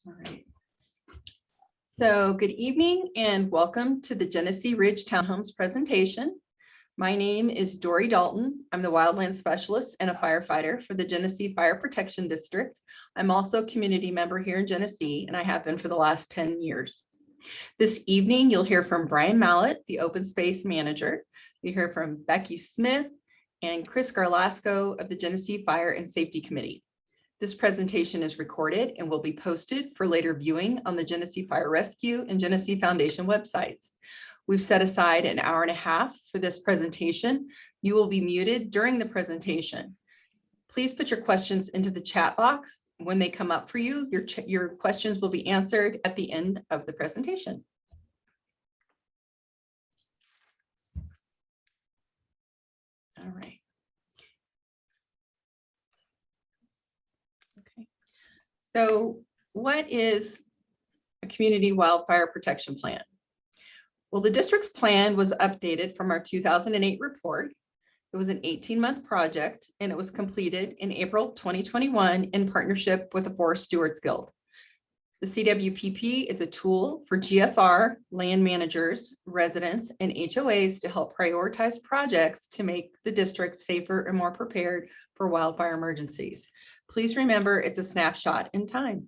All right. So good evening and welcome to the Genesee Ridge Townhomes presentation. My name is Dory Dalton. I'm the wildland specialist and a firefighter for the Genesee Fire Protection District. I'm also a community member here in Genesee, and I have been for the last 10 years. This evening, you'll hear from Brian Mallett, the open space manager. You'll hear from Becky Smith and Chris Garlasco of the Genesee Fire and Safety Committee. This presentation is recorded and will be posted for later viewing on the Genesee Fire Rescue and Genesee Foundation websites. We've set aside an hour and a half for this presentation. You will be muted during the presentation. Please put your questions into the chat box. When they come up for you, your questions will be answered at the end of the presentation. All right. Okay. So what is a community wildfire protection plan? Well, the district's plan was updated from our 2008 report. It was an 18-month project, and it was completed in April 2021 in partnership with the Forest Stewards Guild. The CWPP is a tool for GFR, land managers, residents, and HOAs to help prioritize projects to make the district safer and more prepared for wildfire emergencies. Please remember, it's a snapshot in time.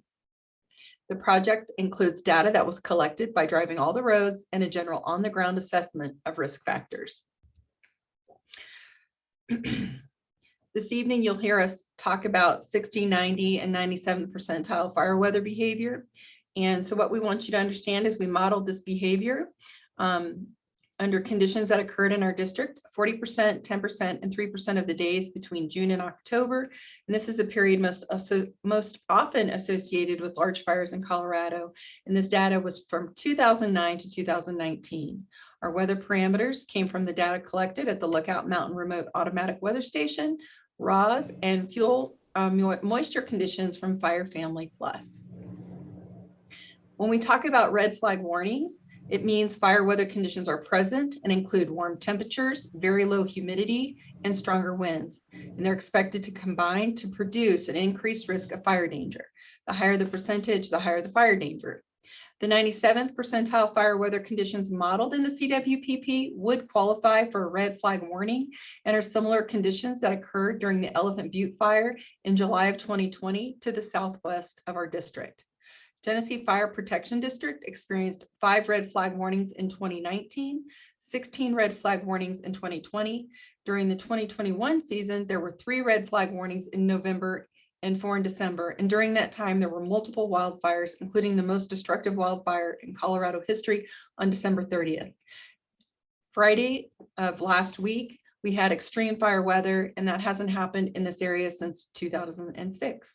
The project includes data that was collected by driving all the roads and a general on-the-ground assessment of risk factors. This evening, you'll hear us talk about 60, 90, and 97th percentile fire weather behavior. And so what we want you to understand is we modeled this behavior under conditions that occurred in our district, 40%, 10%, and 3% of the days between June and October. And this is a period most often associated with large fires in Colorado. And this data was from 2009 to 2019. Our weather parameters came from the data collected at the Lookout Mountain Remote Automatic Weather Station, RAWS, and fuel moisture conditions from Fire Family Plus. When we talk about red flag warnings, it means fire weather conditions are present and include warm temperatures, very low humidity, and stronger winds. And they're expected to combine to produce an increased risk of fire danger. The higher the percentage, the higher the fire danger. The 97th percentile fire weather conditions modeled in the CWPP would qualify for a red flag warning and are similar conditions that occurred during the Elephant Butte fire in July of 2020 to the southwest of our district. Genesee Fire Protection District experienced 5 red flag warnings in 2019, 16 red flag warnings in 2020. During the 2021 season, there were 3 red flag warnings in November and 4 in December. And during that time, there were multiple wildfires, including the most destructive wildfire in Colorado history on December 30th. Friday of last week, we had extreme fire weather, and that hasn't happened in this area since 2006.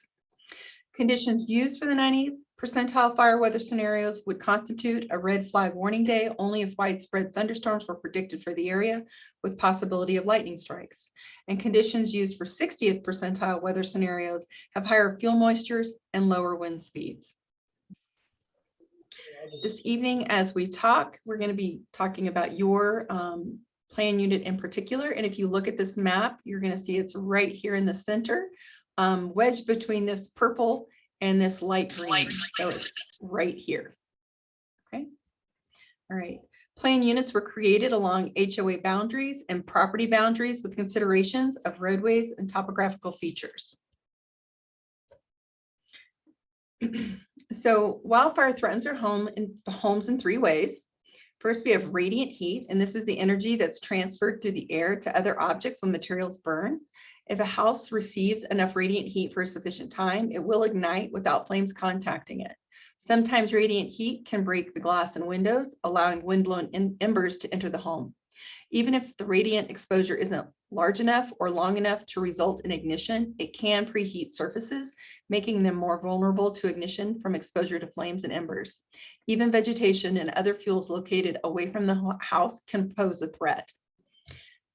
Conditions used for the 90th percentile fire weather scenarios would constitute a red flag warning day only if widespread thunderstorms were predicted for the area with possibility of lightning strikes. And conditions used for 60th percentile weather scenarios have higher fuel moistures and lower wind speeds. This evening, as we talk, we're going to be talking about your plan unit in particular. And if you look at this map, you're going to see it's right here in the center, wedged between this purple and this light green. So it's right here. Okay. All right. Plan units were created along HOA boundaries and property boundaries with considerations of roadways and topographical features. So wildfire threatens our homes in 3 ways. First, we have radiant heat, and this is the energy that's transferred through the air to other objects when materials burn. If a house receives enough radiant heat for a sufficient time, it will ignite without flames contacting it. Sometimes radiant heat can break the glass and windows, allowing windblown embers to enter the home. Even if the radiant exposure isn't large enough or long enough to result in ignition, it can preheat surfaces, making them more vulnerable to ignition from exposure to flames and embers. Even vegetation and other fuels located away from the house can pose a threat.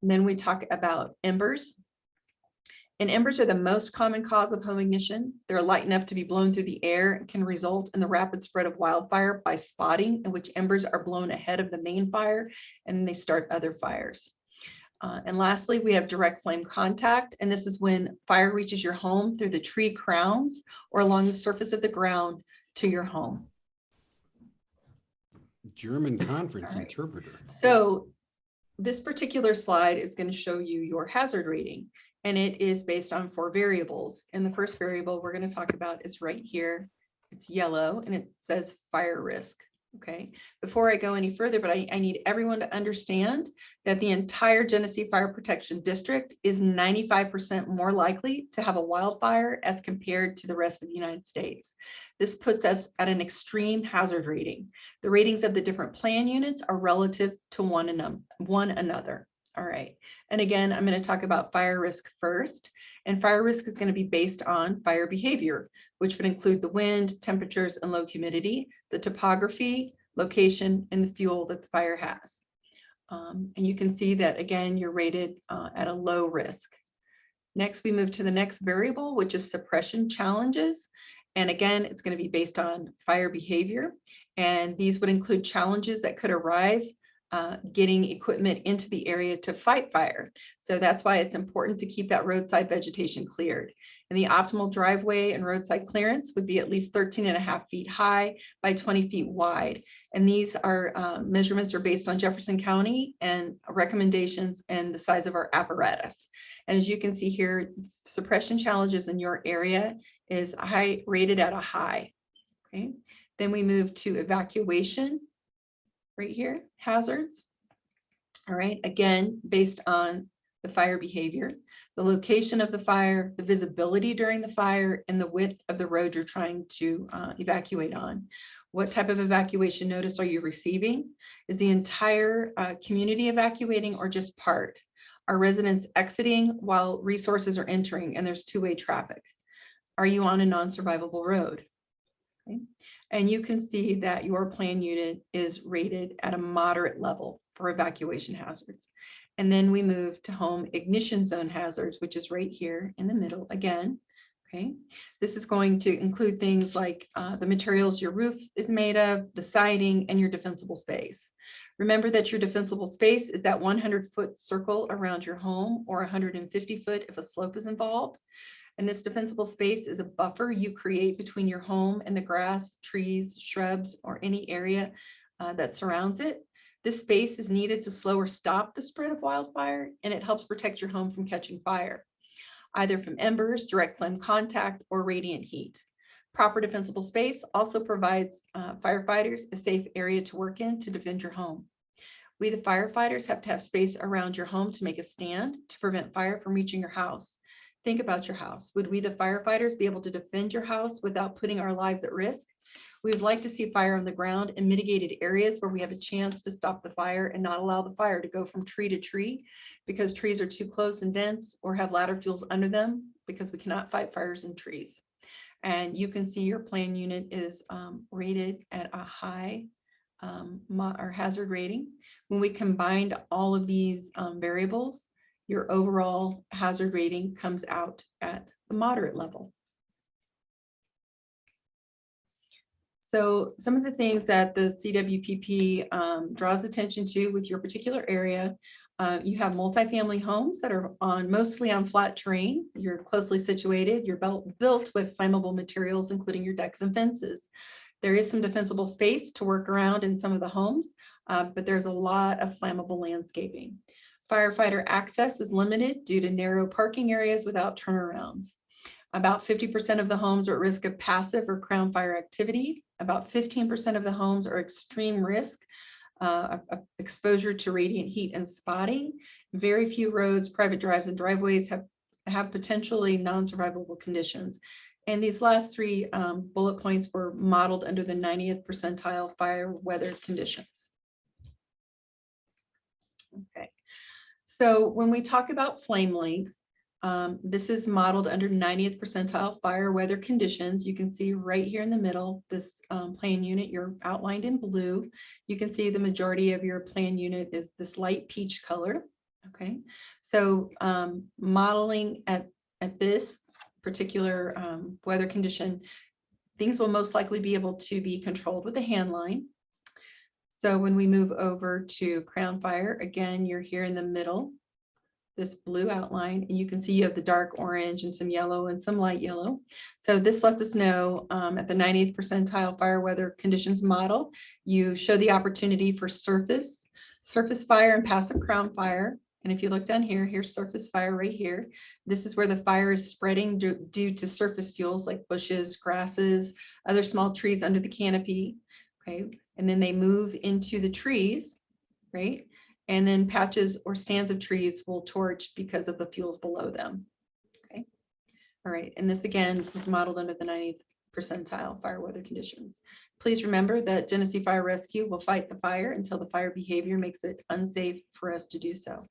And then we talk about embers. And embers are the most common cause of home ignition. They're light enough to be blown through the air and can result in the rapid spread of wildfire by spotting, in which embers are blown ahead of the main fire and then they start other fires. And lastly, we have direct flame contact. And this is when fire reaches your home through the tree crowns or along the surface of the ground to your home. German conference All right. interpreter. So this particular slide is going to show you your hazard rating, and it is based on 4 variables. And the first variable we're going to talk about is right here. It's yellow and it says fire risk. Okay, before I go any further, but I need everyone to understand that the entire Genesee Fire Protection District is 95% more likely to have a wildfire as compared to the rest of the United States. This puts us at an extreme hazard rating. The ratings of the different plan units are relative to one another. All right, and again, I'm going to talk about fire risk first, and fire risk is going to be based on fire behavior, which would include the wind, temperatures, and low humidity, the topography, location, and the fuel that the fire has. And you can see that, again, you're rated at a low risk. Next, we move to the next variable, which is suppression challenges. And again, it's going to be based on fire behavior. And these would include challenges that could arise getting equipment into the area to fight fire. So that's why it's important to keep that roadside vegetation cleared. And the optimal driveway and roadside clearance would be at least 13.5 feet high by 20 feet wide. And these are measurements are based on Jefferson County and recommendations and the size of our apparatus. And as you can see here, suppression challenges in your area is rated at a high. Okay. Then we move to evacuation. Right here, hazards. All right, again, based on the fire behavior, the location of the fire, the visibility during the fire, and the width of the road you're trying to evacuate on. What type of evacuation notice are you receiving? Is the entire community evacuating or just part? Are residents exiting while resources are entering and there's two-way traffic? Are you on a non-survivable road? Okay. And you can see that your plan unit is rated at a moderate level for evacuation hazards. And then we move to home ignition zone hazards, which is right here in the middle again. Okay, this is going to include things like the materials your roof is made of, the siding, and your defensible space. Remember that your defensible space is that 100-foot circle around your home, or 150 foot if a slope is involved. And this defensible space is a buffer you create between your home and the grass, trees, shrubs, or any area that surrounds it. This space is needed to slow or stop the spread of wildfire, and it helps protect your home from catching fire, either from embers, direct flame contact, or radiant heat. Proper defensible space also provides firefighters a safe area to work in to defend your home. We, the firefighters, have to have space around your home to make a stand to prevent fire from reaching your house. Think about your house. Would we, the firefighters, be able to defend your house without putting our lives at risk? We would like to see fire on the ground in mitigated areas where we have a chance to stop the fire and not allow the fire to go from tree to tree because trees are too close and dense, or have ladder fuels under them because we cannot fight fires in trees. And you can see your plan unit is rated at a high or hazard rating. When we combined all of these variables, your overall hazard rating comes out at the moderate level. So some of the things that the CWPP draws attention to with your particular area, you have multifamily homes that are mostly on flat terrain. You're closely situated. You're built with flammable materials, including your decks and fences. There is some defensible space to work around in some of the homes, but there's a lot of flammable landscaping. Firefighter access is limited due to narrow parking areas without turnarounds. About 50% of the homes are at risk of passive or crown fire activity. About 15% of the homes are extreme risk of exposure to radiant heat and spotting. Very few roads, private drives, and driveways have potentially non-survivable conditions. And these last three bullet points were modeled under the 90th percentile fire weather conditions. Okay. So when we talk about flame length, this is modeled under 90th percentile fire weather conditions. You can see right here in the middle, this plan unit, you're outlined in blue. You can see the majority of your plan unit is this light peach color. Okay, so modeling at this particular weather condition, things will most likely be able to be controlled with a hand line. So when we move over to crown fire, again, you're here in the middle. this blue outline, and you can see you have the dark orange and some yellow and some light yellow. So this lets us know at the 90th percentile fire weather conditions model, you show the opportunity for surface fire and passive crown fire. And if you look down here, here's surface fire right here. This is where the fire is spreading due to surface fuels like bushes, grasses, other small trees under the canopy. Okay, and then they move into the trees, right? And then patches or stands of trees will torch because of the fuels below them. Okay, all right, and this again was modeled under the 90th percentile fire weather conditions. Please remember that Genesee Fire Rescue will fight the fire until the fire behavior makes it unsafe for us to do so.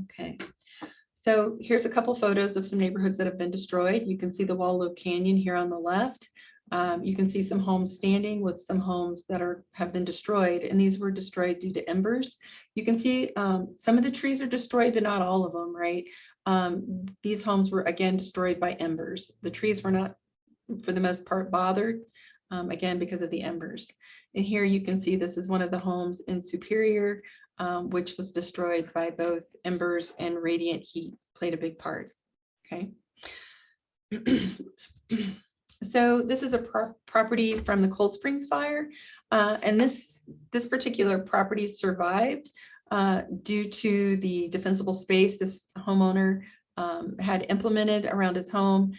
Okay, so here's a couple photos of some neighborhoods that have been destroyed. You can see the Wallow Canyon here on the left. You can see some homes standing with some homes that have been destroyed, and these were destroyed due to embers. You can see some of the trees are destroyed, but not all of them, right? These homes were again destroyed by embers. The trees were not, for the most part, bothered, again, because of the embers. And here you can see this is one of the homes in Superior, which was destroyed by both embers and radiant heat, played a big part. Okay. So this is a property from the Cold Springs fire, and this particular property survived due to the defensible space this homeowner had implemented around his home.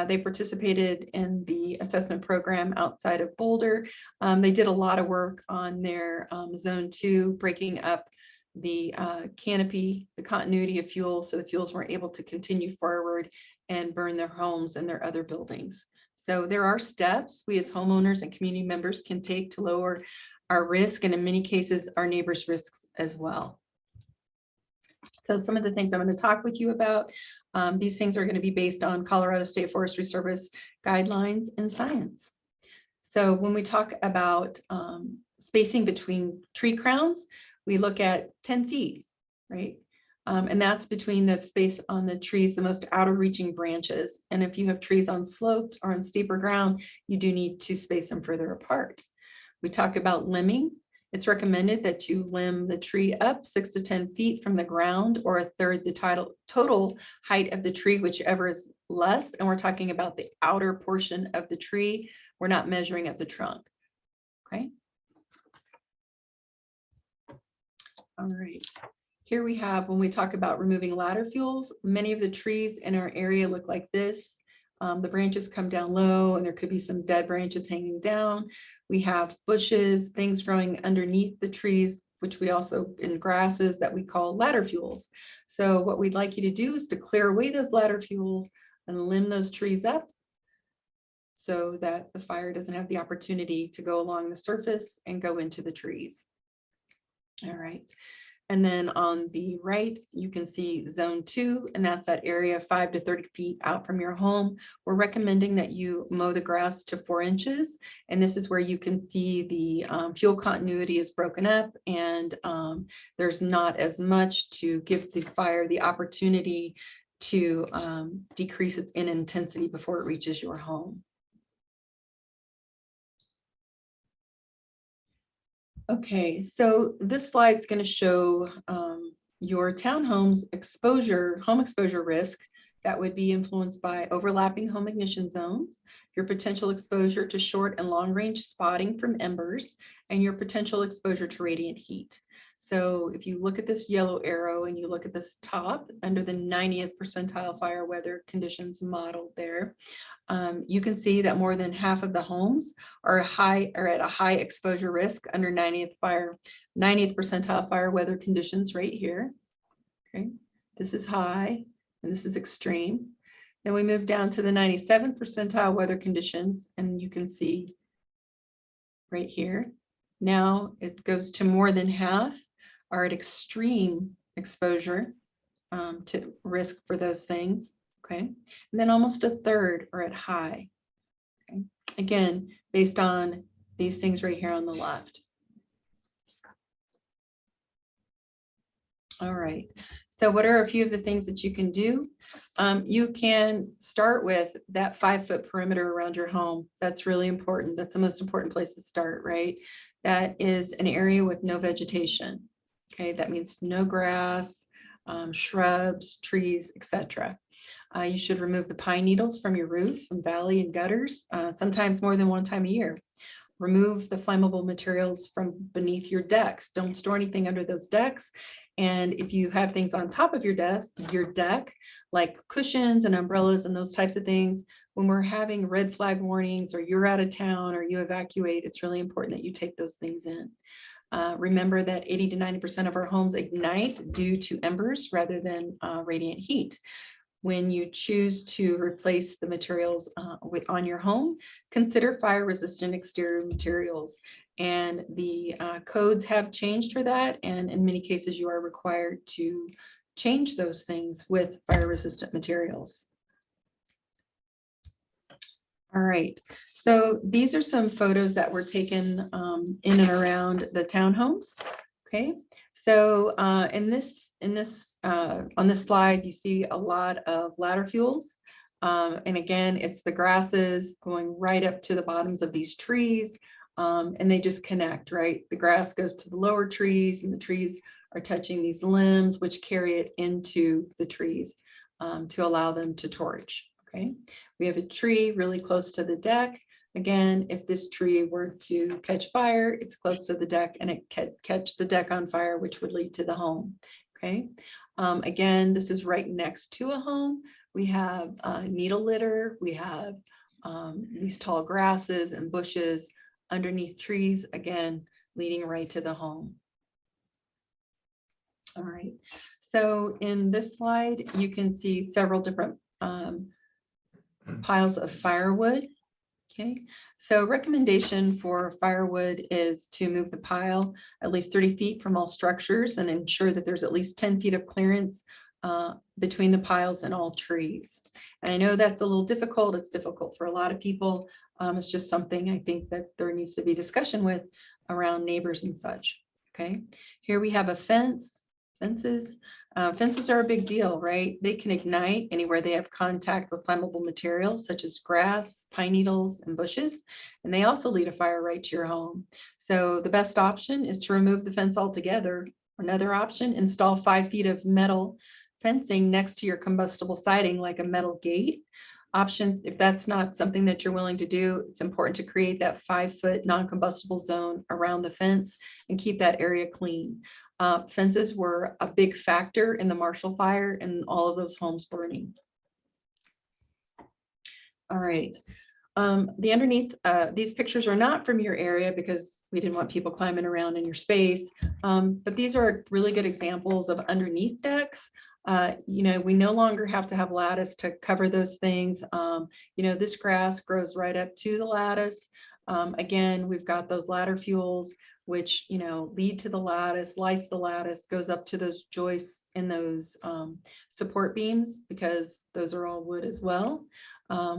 They participated in the assessment program outside of Boulder. They did a lot of work on their zone 2, breaking up the canopy, the continuity of fuels, so the fuels weren't able to continue forward and burn their homes and their other buildings. So there are steps we as homeowners and community members can take to lower our risk, and in many cases, our neighbors' risks as well. So some of the things I'm going to talk with you about, these things are going to be based on Colorado State Forestry Service guidelines and science. So when we talk about spacing between tree crowns, we look at 10 feet, right? And that's between the space on the trees, the most outer reaching branches. And if you have trees on slopes or on steeper ground, you do need to space them further apart. We talk about limbing. It's recommended that you limb the tree up 6 to 10 feet from the ground, or 1/3 the total height of the tree, whichever is less. And we're talking about the outer portion of the tree. We're not measuring at the trunk. Okay. All right. Here we have, when we talk about removing ladder fuels, many of the trees in our area look like this. The branches come down low, and there could be some dead branches hanging down. We have bushes, things growing underneath the trees, which we also, in grasses, that we call ladder fuels. So what we'd like you to do is to clear away those ladder fuels and limb those trees up so that the fire doesn't have the opportunity to go along the surface and go into the trees. All right. And then on the right, you can see zone 2, and that's that area 5 to 30 feet out from your home. We're recommending that you mow the grass to 4 inches. And this is where you can see the fuel continuity is broken up, and there's not as much to give the fire the opportunity to decrease in intensity before it reaches your home. Okay, so this slide is going to show your townhome's exposure, home exposure risk that would be influenced by overlapping home ignition zones, your potential exposure to short and long range spotting from embers, and your potential exposure to radiant heat. So if you look at this yellow arrow and you look at this top under the 90th percentile fire weather conditions model there, you can see that more than half of the homes are at a high exposure risk under 90th percentile fire weather conditions right here. Okay, this is high and this is extreme. Then we move down to the 97th percentile weather conditions, and you can see right here. Now it goes to more than half are at extreme exposure to risk for those things. Okay, and then almost 1/3 are at high. Okay, again, based on these things right here on the left. All right, so what are a few of the things that you can do? You can start with that 5-foot perimeter around your home. That's really important. That's the most important place to start, right? That is an area with no vegetation. Okay, that means no grass, shrubs, trees, etc. You should remove the pine needles from your roof and valley and gutters, sometimes more than one time a year. Remove the flammable materials from beneath your decks. Don't store anything under those decks. And if you have things on top of your deck, like cushions and umbrellas and those types of things, when we're having red flag warnings or you're out of town or you evacuate, it's really important that you take those things in. Remember that 80 to 90% of our homes ignite due to embers rather than radiant heat. When you choose to replace the materials on your home, consider fire-resistant exterior materials. And the codes have changed for that. And in many cases, you are required to change those things with fire-resistant materials. All right, so these are some photos that were taken in and around the townhomes. Okay, so on this slide, you see a lot of ladder fuels. And again, it's the grasses going right up to the bottoms of these trees. And they just connect, right? The grass goes to the lower trees and the trees are touching these limbs, which carry it into the trees to allow them to torch. Okay, we have a tree really close to the deck. Again, if this tree were to catch fire, it's close to the deck and it can catch the deck on fire, which would lead to the home. Okay, again, this is right next to a home. We have needle litter. We have these tall grasses and bushes underneath trees, again, leading right to the home. All right, so in this slide, you can see several different piles of firewood. Okay, so recommendation for firewood is to move the pile at least 30 feet from all structures and ensure that there's at least 10 feet of clearance between the piles and all trees. And I know that's a little difficult. It's difficult for a lot of people. It's just something I think that there needs to be discussion with around neighbors and such. Okay, here we have a fence. Fences are a big deal, right? They can ignite anywhere they have contact with flammable materials such as grass, pine needles, and bushes. And they also lead a fire right to your home. So the best option is to remove the fence altogether. Another option, install 5 feet of metal fencing next to your combustible siding, like a metal gate. Options, if that's not something that you're willing to do, it's important to create that 5-foot non-combustible zone around the fence and keep that area clean. Fences were a big factor in the Marshall Fire and all of those homes burning. All right, the underneath, these pictures are not from your area because we didn't want people climbing around in your space, but these are really good examples of underneath decks. You know, we no longer have to have lattice to cover those things. You know, this grass grows right up to the lattice. Again, we've got those ladder fuels, which, you know, lead to the lattice, lights the lattice, goes up to those joists and those support beams, because those are all wood as well.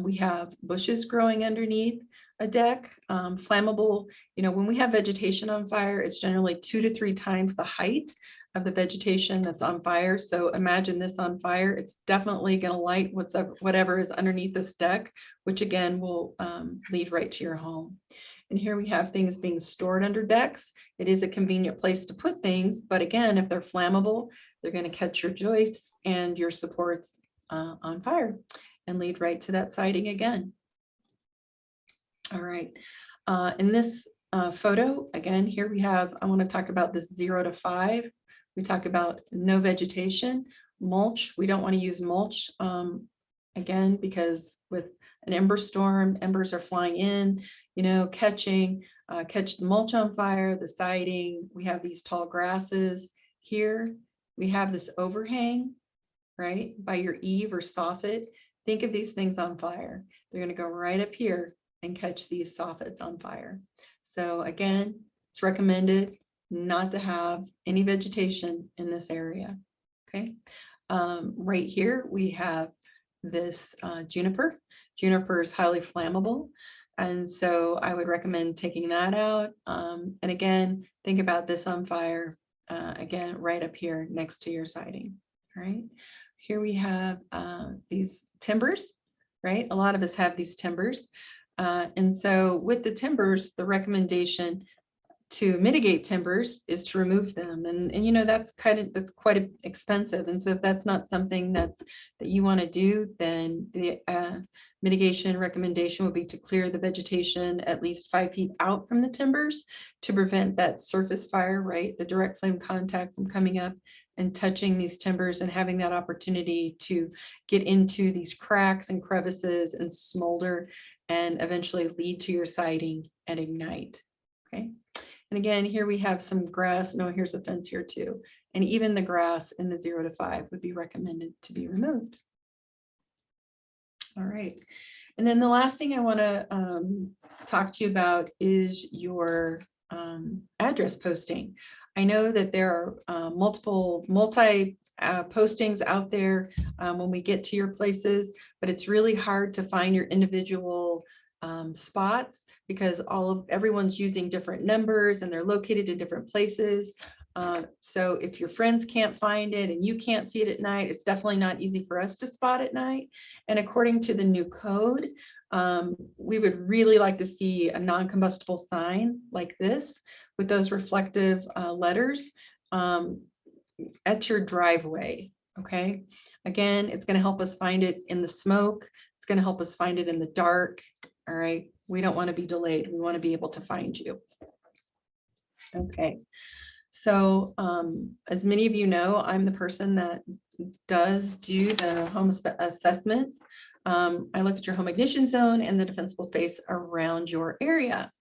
We have bushes growing underneath a deck, flammable. You know, when we have vegetation on fire, it's generally 2 to 3 times the height of the vegetation that's on fire. So imagine this on fire, it's definitely going to light whatever is underneath this deck, which again will lead right to your home. And here we have things being stored under decks. It is a convenient place to put things, but again, if they're flammable, they're going to catch your joists and your supports on fire and lead right to that siding again. All right, in this photo, again, here we have, I want to talk about this 0 to 5. We talk about no vegetation, mulch. We don't want to use mulch, again, because with an ember storm, embers are flying in, you know, catch the mulch on fire, the siding. We have these tall grasses. Here we have this overhang, right, by your eave or soffit. Think of these things on fire. They're going to go right up here and catch these soffits on fire. So again, it's recommended not to have any vegetation in this area. Okay, right here we have this juniper. Juniper is highly flammable, and so I would recommend taking that out. And again, think about this on fire, again, right up here next to your siding. All right, here we have these timbers, right? A lot of us have these timbers. And so with the timbers, the recommendation to mitigate timbers is to remove them. And you know, that's quite expensive. And so if that's not something that you want to do, then the mitigation recommendation would be to clear the vegetation at least 5 feet out from the timbers to prevent that surface fire, right? The direct flame contact from coming up and touching these timbers and having that opportunity to get into these cracks and crevices and smolder and eventually lead to your siding and ignite. Okay. And again, here we have some grass. No, here's a fence here too. And even the grass in the 0 to 5 would be recommended to be removed. All right. And then the last thing I want to talk to you about is your address posting. I know that there are multi postings out there when we get to your places, but it's really hard to find your individual spots because everyone's using different numbers and they're located in different places. So if your friends can't find it and you can't see it at night, it's definitely not easy for us to spot at night. And according to the new code, we would really like to see a non-combustible sign like this with those reflective letters at your driveway. Okay. Again, it's going to help us find it in the smoke. It's going to help us find it in the dark. All right. We don't want to be delayed. We want to be able to find you. Okay. So as many of you know, I'm the person that does do the home assessments. I look at your home ignition zone and the defensible space around your area.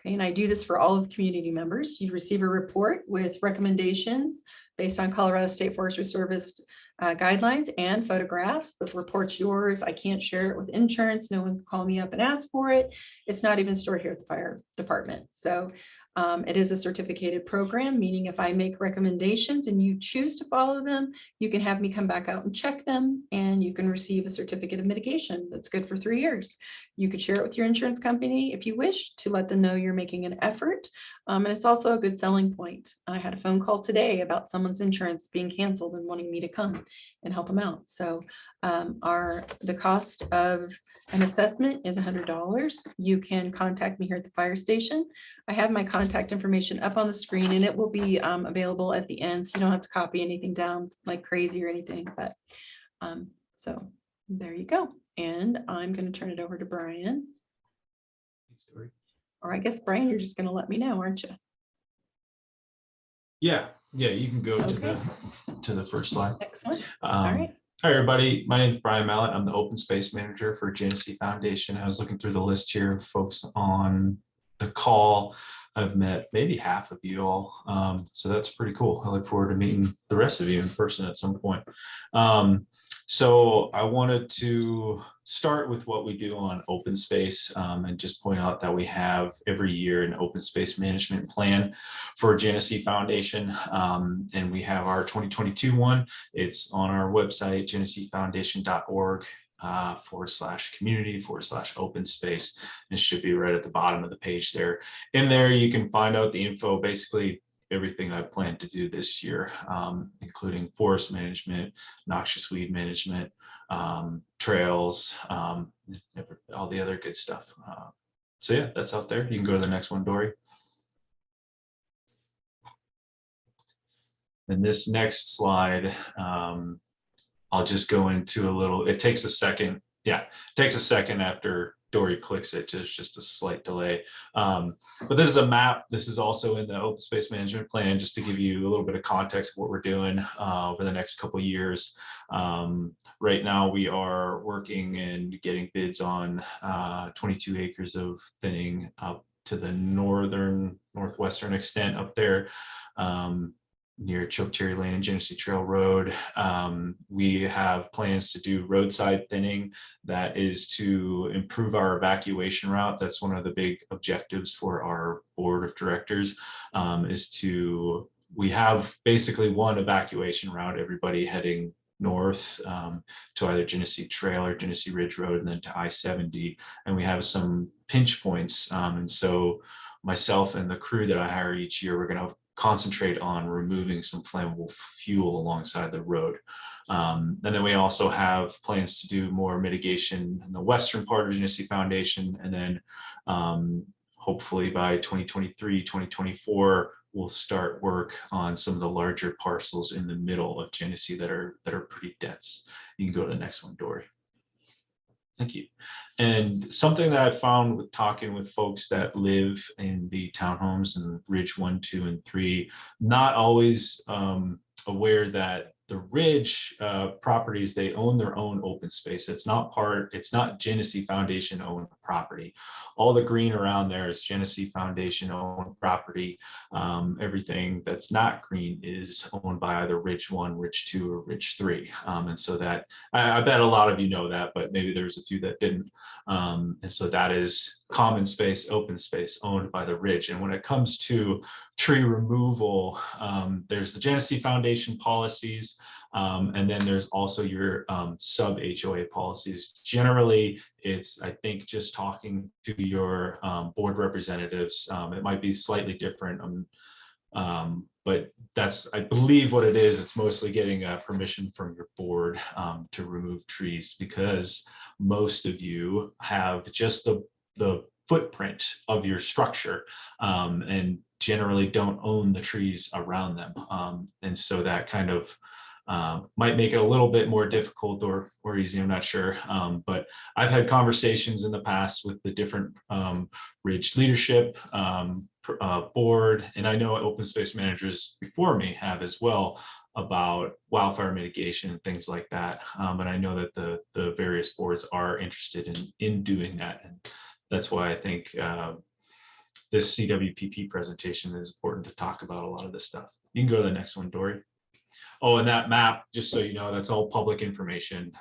Okay, and I do this for all of the community members. You receive a report with recommendations based on Colorado State Forestry Service guidelines and photographs. The report's yours. I can't share it with insurance. No one can call me up and ask for it. It's not even stored here at the fire department. So it is a certificated program, meaning if I make recommendations and you choose to follow them, you can have me come back out and check them and you can receive a certificate of mitigation that's good for 3 years. You could share it with your insurance company if you wish to let them know you're making an effort. And it's also a good selling point. I had a phone call today about someone's insurance being canceled and wanting me to come and help them out. So the cost of an assessment is $100. You can contact me here at the fire station. I have my contact information up on the screen and it will be available at the end. So you don't have to copy anything down like crazy or anything, but so there you go. And I'm going to turn it over to Brian. Or I guess, Brian, you're just going to let me know, aren't you? Yeah, you can go to the first slide. Excellent. All right. Hi, everybody. My name is Brian Mallett. I'm the Open Space Manager for Genesee Foundation. I was looking through the list here of folks on the call. I've met maybe half of you all, so that's pretty cool. I look forward to meeting the rest of you in person at some point. So I wanted to start with what we do on open space and just point out that we have every year an open space management plan for Genesee Foundation. And we have our 2022 one. It's on our website, geneseefoundation.org. /community/open space. It should be right at the bottom of the page there. In there, you can find out the info, basically everything I plan to do this year, including forest management, noxious weed management, trails, all the other good stuff. So yeah, that's out there. You can go to the next one, Dory. And this next slide, I'll just go into a little, it takes a second. Yeah, it takes a second after Dory clicks it. There's just a slight delay. But this is a map. This is also in the open space management plan, just to give you a little bit of context of what we're doing over the next couple of years. Right now, we are working and getting bids on 22 acres of thinning up to the northwestern extent up there. Near Chokecherry Lane and Genesee Trail Road. We have plans to do roadside thinning. That is to improve our evacuation route. That's one of the big objectives for our board of directors, we have basically one evacuation route, everybody heading north to either Genesee Trail or Genesee Ridge Road and then to I-70. And we have some pinch points. And so myself and the crew that I hire each year, we're going to concentrate on removing some flammable fuel alongside the road. And then we also have plans to do more mitigation in the western part of Genesee Foundation, and then hopefully by 2023, 2024, we'll start work on some of the larger parcels in the middle of Genesee that are pretty dense. You can go to the next one, Dory. Thank you. And something that I found with talking with folks that live in the townhomes and Ridge 1, 2, and 3, not always aware that the Ridge properties, they own their own open space. It's not Genesee Foundation owned property. All the green around there is Genesee Foundation owned property. Everything that's not green is owned by either Ridge 1, Ridge 2, or Ridge 3. And so that, I bet a lot of you know that, but maybe there's a few that didn't. And so that is common space, open space owned by the Ridge. And when it comes to tree removal, there's the Genesee Foundation policies, and then there's also your sub HOA policies. Generally, it's, I think, just talking to your board representatives. It might be slightly different, but that's, I believe, what it is. It's mostly getting permission from your board to remove trees, because most of you have just the footprint of your structure and generally don't own the trees around them. And so that kind of might make it a little bit more difficult or easy, I'm not sure. But I've had conversations in the past with the different Ridge leadership board, and I know open space managers before me have as well, about wildfire mitigation and things like that. And I know that the various boards are interested in doing that. And that's why I think this CWPP presentation is important to talk about a lot of this stuff. You can go to the next one, Dory. Oh, and that map, just so you know, that's all public information.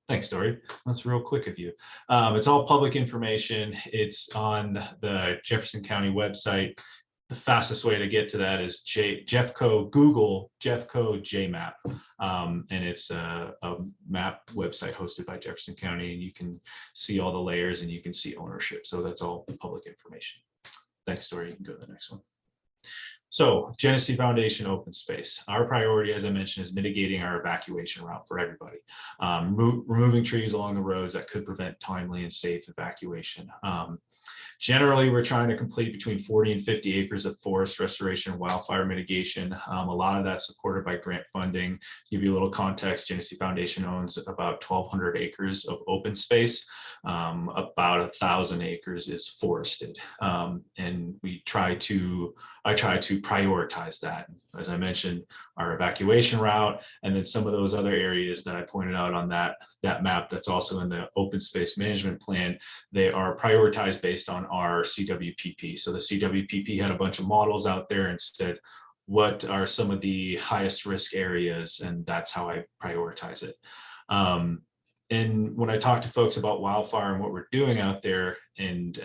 Thanks, Dory. That's real quick of you. It's all public information. It's on the Jefferson County website. The fastest way to get to that is Google Jeffco JMap. And it's a map website hosted by Jefferson County, and you can see all the layers and you can see ownership. So that's all public information. Thanks, Dory. You can go to the next one. So Genesee Foundation open space. Our priority, as I mentioned, is mitigating our evacuation route for everybody. Removing trees along the roads that could prevent timely and safe evacuation. Generally, we're trying to complete between 40 and 50 acres of forest restoration and wildfire mitigation. A lot of that's supported by grant funding. To give you a little context, Genesee Foundation owns about 1,200 acres of open space. About 1,000 acres is forested. And I try to prioritize that. As I mentioned, our evacuation route, and then some of those other areas that I pointed out on that map that's also in the open space management plan, they are prioritized based on our CWPP. So the CWPP had a bunch of models out there and said, what are some of the highest risk areas? And that's how I prioritize it. And when I talk to folks about wildfire and what we're doing out there and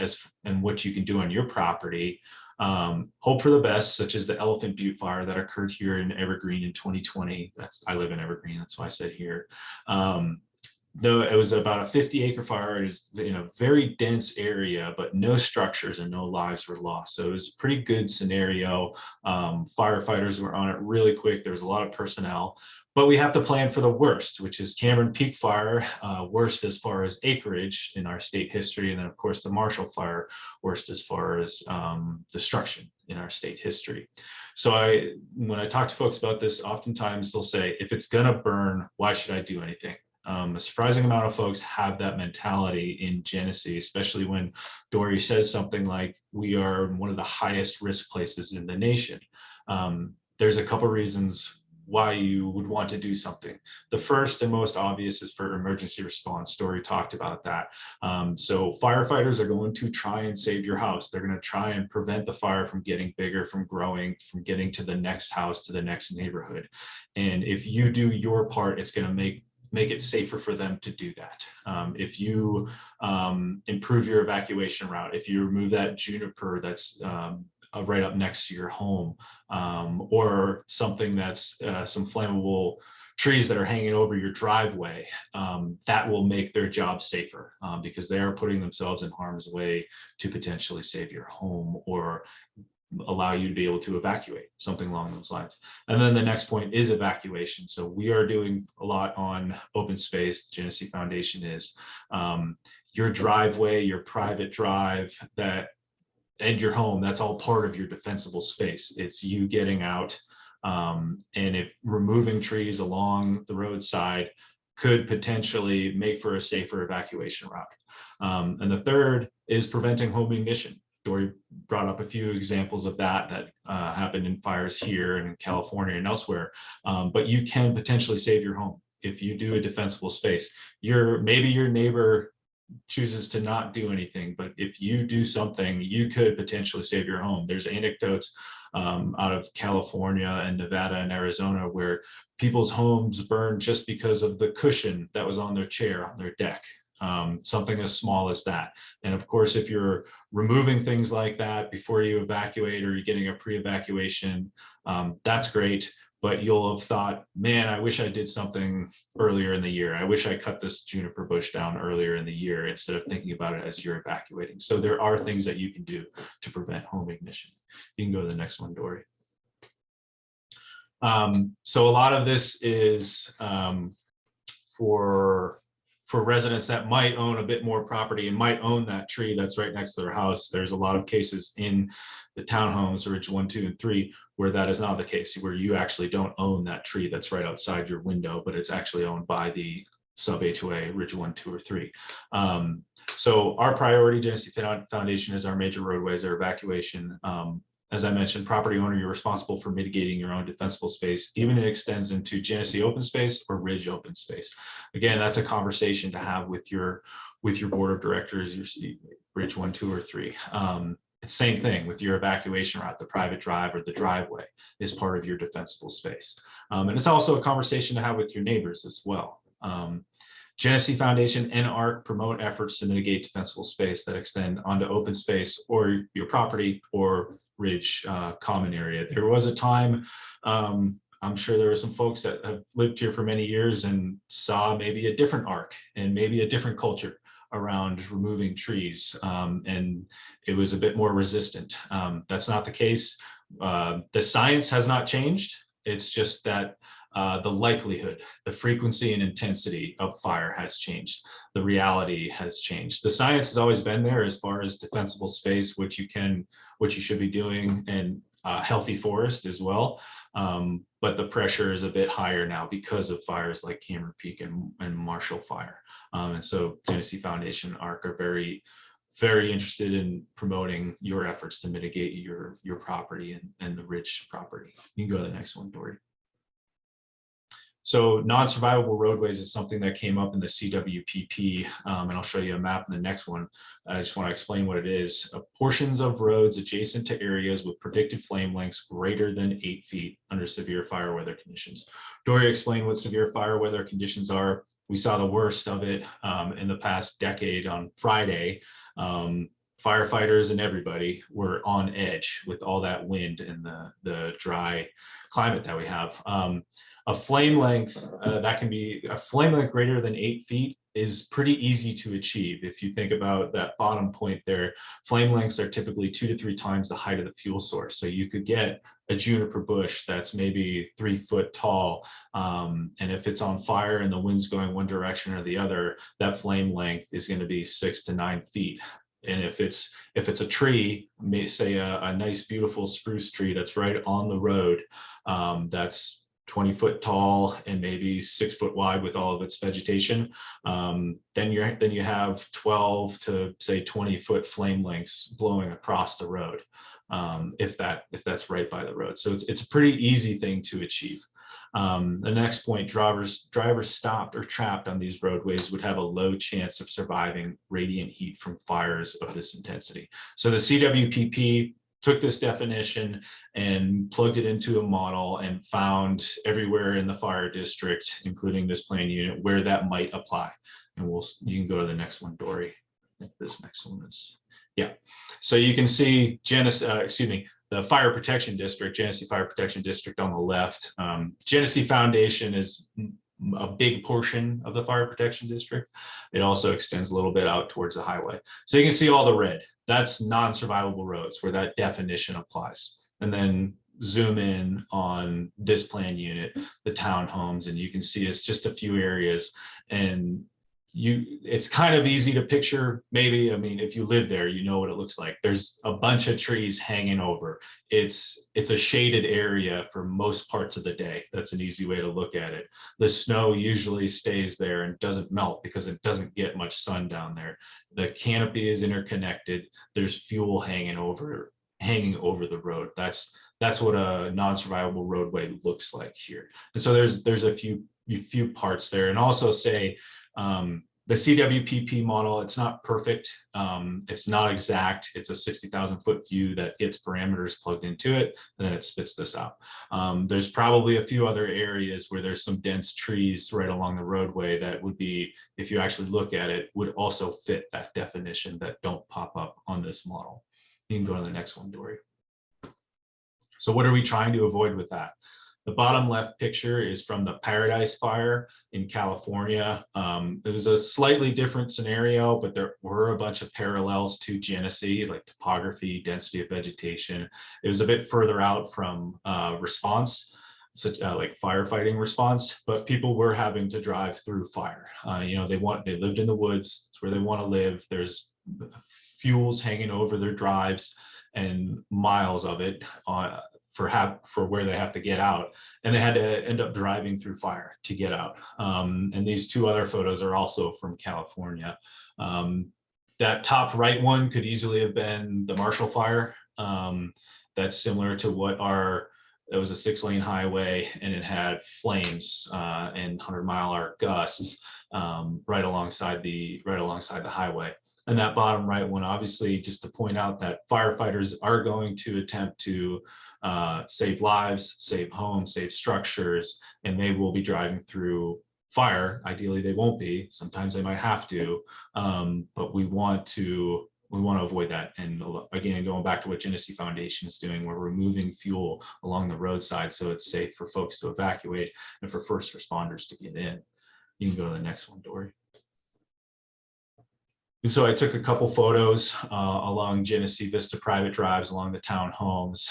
what you can do on your property, hope for the best, such as the Elephant Butte fire that occurred here in Evergreen in 2020. I live in Evergreen, that's why I said here. Though it was about a 50-acre fire, it is in a very dense area, but no structures and no lives were lost. So it was a pretty good scenario. Firefighters were on it really quick. There was a lot of personnel, but we have to plan for the worst, which is Cameron Peak fire, worst as far as acreage in our state history. And then of course the Marshall fire, worst as far as destruction in our state history. So when I talk to folks about this, oftentimes they'll say, if it's gonna burn, why should I do anything? A surprising amount of folks have that mentality in Genesee, especially when Dory says something like, we are one of the highest risk places in the nation. There's a couple reasons why you would want to do something. The first and most obvious is for emergency response. Dory talked about that. So firefighters are going to try and save your house. They're going to try and prevent the fire from getting bigger, from growing, from getting to the next house, to the next neighborhood. And if you do your part, it's going to make it safer for them to do that. If you improve your evacuation route, if you remove that juniper that's right up next to your home, or something that's some flammable trees that are hanging over your driveway, that will make their job safer, because they are putting themselves in harm's way to potentially save your home or allow you to be able to evacuate, something along those lines. And then the next point is evacuation. So we are doing a lot on open space. The Genesee Foundation is your driveway, your private drive that and your home, that's all part of your defensible space. It's you getting out, and if removing trees along the roadside could potentially make for a safer evacuation route. And the third is preventing home ignition. Dory brought up a few examples of that happened in fires here and in California and elsewhere. But you can potentially save your home if you do a defensible space. Maybe your neighbor chooses to not do anything, but if you do something, you could potentially save your home. There's anecdotes out of California and Nevada and Arizona where people's homes burned just because of the cushion that was on their chair on their deck. Something as small as that. And of course, if you're removing things like that before you evacuate or you're getting a pre-evacuation, that's great. But you'll have thought, man, I wish I did something earlier in the year. I wish I cut this juniper bush down earlier in the year instead of thinking about it as you're evacuating. So there are things that you can do to prevent home ignition. You can go to the next one, Dory. So a lot of this is for residents that might own a bit more property and might own that tree that's right next to their house. There's a lot of cases in the townhomes, Ridge 1, 2, and 3, where that is not the case, where you actually don't own that tree that's right outside your window, but it's actually owned by the sub HOA, Ridge 1, 2, or 3. So our priority, Genesee Foundation, is our major roadways, our evacuation. As I mentioned, property owner, you're responsible for mitigating your own defensible space, even if it extends into Genesee open space or Ridge open space. Again, that's a conversation to have with your board of directors, your Ridge 1, 2, or 3. Same thing with your evacuation route, the private drive or the driveway is part of your defensible space. And it's also a conversation to have with your neighbors as well. Genesee Foundation and ARC promote efforts to mitigate defensible space that extend onto open space or your property or Ridge common area. There was a time, I'm sure there were some folks that have lived here for many years and saw maybe a different ARC and maybe a different culture around removing trees, and it was a bit more resistant. That's not the case. The science has not changed. It's just that the likelihood, the frequency and intensity of fire has changed. The reality has changed. The science has always been there as far as defensible space, which you should be doing, and healthy forest as well. But the pressure is a bit higher now because of fires like Cameron Peak and Marshall Fire. And so Genesee Foundation, ARC are very, very interested in promoting your efforts to mitigate your property and the Ridge property. You can go to the next one, Dory. So non-survivable roadways is something that came up in the CWPP, and I'll show you a map in the next one. I just want to explain what it is. Portions of roads adjacent to areas with predicted flame lengths greater than 8 feet under severe fire weather conditions. Dory explained what severe fire weather conditions are. We saw the worst of it in the past decade on Friday. Firefighters and everybody were on edge with all that wind and the dry climate that we have. A flame length greater than 8 feet is pretty easy to achieve. If you think about that bottom point there, flame lengths are typically 2 to 3 times the height of the fuel source. So you could get a juniper bush that's maybe 3 foot tall. And if it's on fire and the wind's going one direction or the other, that flame length is going to be 6 to 9 feet. And if it's a tree, say a nice, beautiful spruce tree that's right on the road, that's 20 foot tall and maybe 6 foot wide with all of its vegetation, then you have 12 to say 20 foot flame lengths blowing across the road, if that's right by the road. So it's a pretty easy thing to achieve. The next point, drivers stopped or trapped on these roadways would have a low chance of surviving radiant heat from fires of this intensity. So the CWPP took this definition and plugged it into a model and found everywhere in the fire district, including this plan unit, where that might apply. And you can go to the next one, Dory. I think this next one is, yeah. So you can see the Fire Protection District, Genesee Fire Protection District on the left. Genesee Foundation is a big portion of the Fire Protection District. It also extends a little bit out towards the highway. So you can see all the red. That's non-survivable roads where that definition applies. And then zoom in on this plan unit, the townhomes, and you can see it's just a few areas. And it's kind of easy to picture, maybe. I mean, if you live there, you know what it looks like. There's a bunch of trees hanging over. It's a shaded area for most parts of the day. That's an easy way to look at it. The snow usually stays there and doesn't melt because it doesn't get much sun down there. The canopy is interconnected. There's fuel hanging over the road. That's what a non-survivable roadway looks like here. And so there's a few parts there. And also say, the CWPP model, it's not perfect. It's not exact. It's a 60,000 foot view that gets parameters plugged into it, and then it spits this out. There's probably a few other areas where there's some dense trees right along the roadway that would be, if you actually look at it, would also fit that definition that don't pop up on this model. You can go to the next one, Dory. So what are we trying to avoid with that? The bottom left picture is from the Paradise Fire in California. It was a slightly different scenario, but there were a bunch of parallels to Genesee, like topography, density of vegetation. It was a bit further out from response, such like firefighting response, but people were having to drive through fire. You know, they lived in the woods. It's where they want to live. There's fuels hanging over their drives and miles of it for where they have to get out, and they had to end up driving through fire to get out. And these two other photos are also from California. That top right one could easily have been the Marshall Fire. That's similar to it was a 6-lane highway, and it had flames and 100-mile-an-hour gusts right alongside the highway. And that bottom right one, obviously, just to point out that firefighters are going to attempt to save lives, save homes, save structures, and they will be driving through fire. Ideally, they won't be. Sometimes they might have to, but we want to avoid that. And again, going back to what Genesee Foundation is doing, we're removing fuel along the roadside so it's safe for folks to evacuate and for first responders to get in. You can go to the next one, Dory. And so I took a couple photos along Genesee Vista private drives along the townhomes.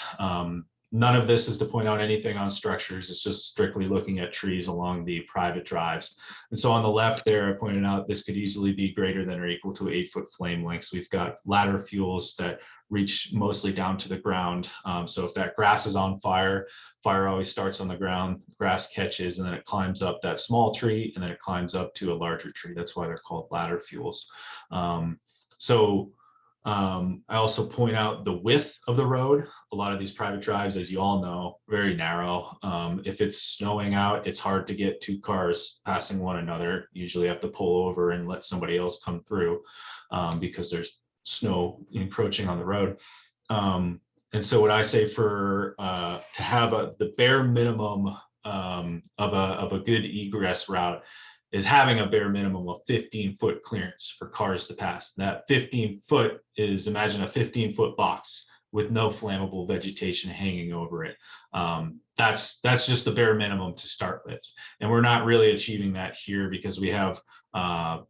None of this is to point out anything on structures. It's just strictly looking at trees along the private drives. And so on the left there, I pointed out this could easily be greater than or equal to 8-foot flame lengths. We've got ladder fuels that reach mostly down to the ground. So if that grass is on fire, fire always starts on the ground, grass catches, and then it climbs up that small tree, and then it climbs up to a larger tree. That's why they're called ladder fuels. I also point out the width of the road. A lot of these private drives, as you all know, very narrow. If it's snowing out, it's hard to get two cars passing one another. Usually have to pull over and let somebody else come through because there's snow encroaching on the road. And so what I say to have the bare minimum of a good egress route is having a bare minimum of 15-foot clearance for cars to pass. That 15-foot is, imagine a 15-foot box with no flammable vegetation hanging over it. That's just the bare minimum to start with. And we're not really achieving that here because we have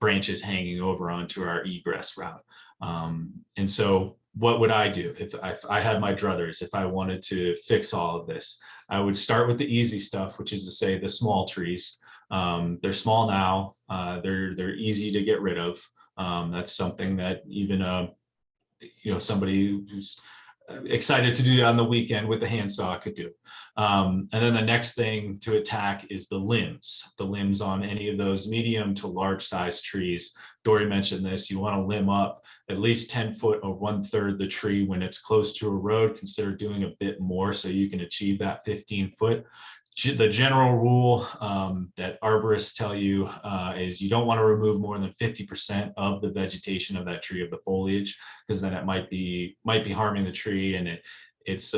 branches hanging over onto our egress route. And so what would I do if I had my druthers, if I wanted to fix all of this? I would start with the easy stuff, which is to say the small trees. They're small now. They're easy to get rid of. That's something that even somebody who's excited to do on the weekend with the handsaw could do. And then the next thing to attack is the limbs on any of those medium to large size trees. Dory mentioned this. You want to limb up at least 10 foot or 1/3 the tree when it's close to a road. Consider doing a bit more so you can achieve that 15-foot. The general rule that arborists tell you is you don't want to remove more than 50% of the vegetation of that tree, of the foliage, because then it might be harming the tree, and it's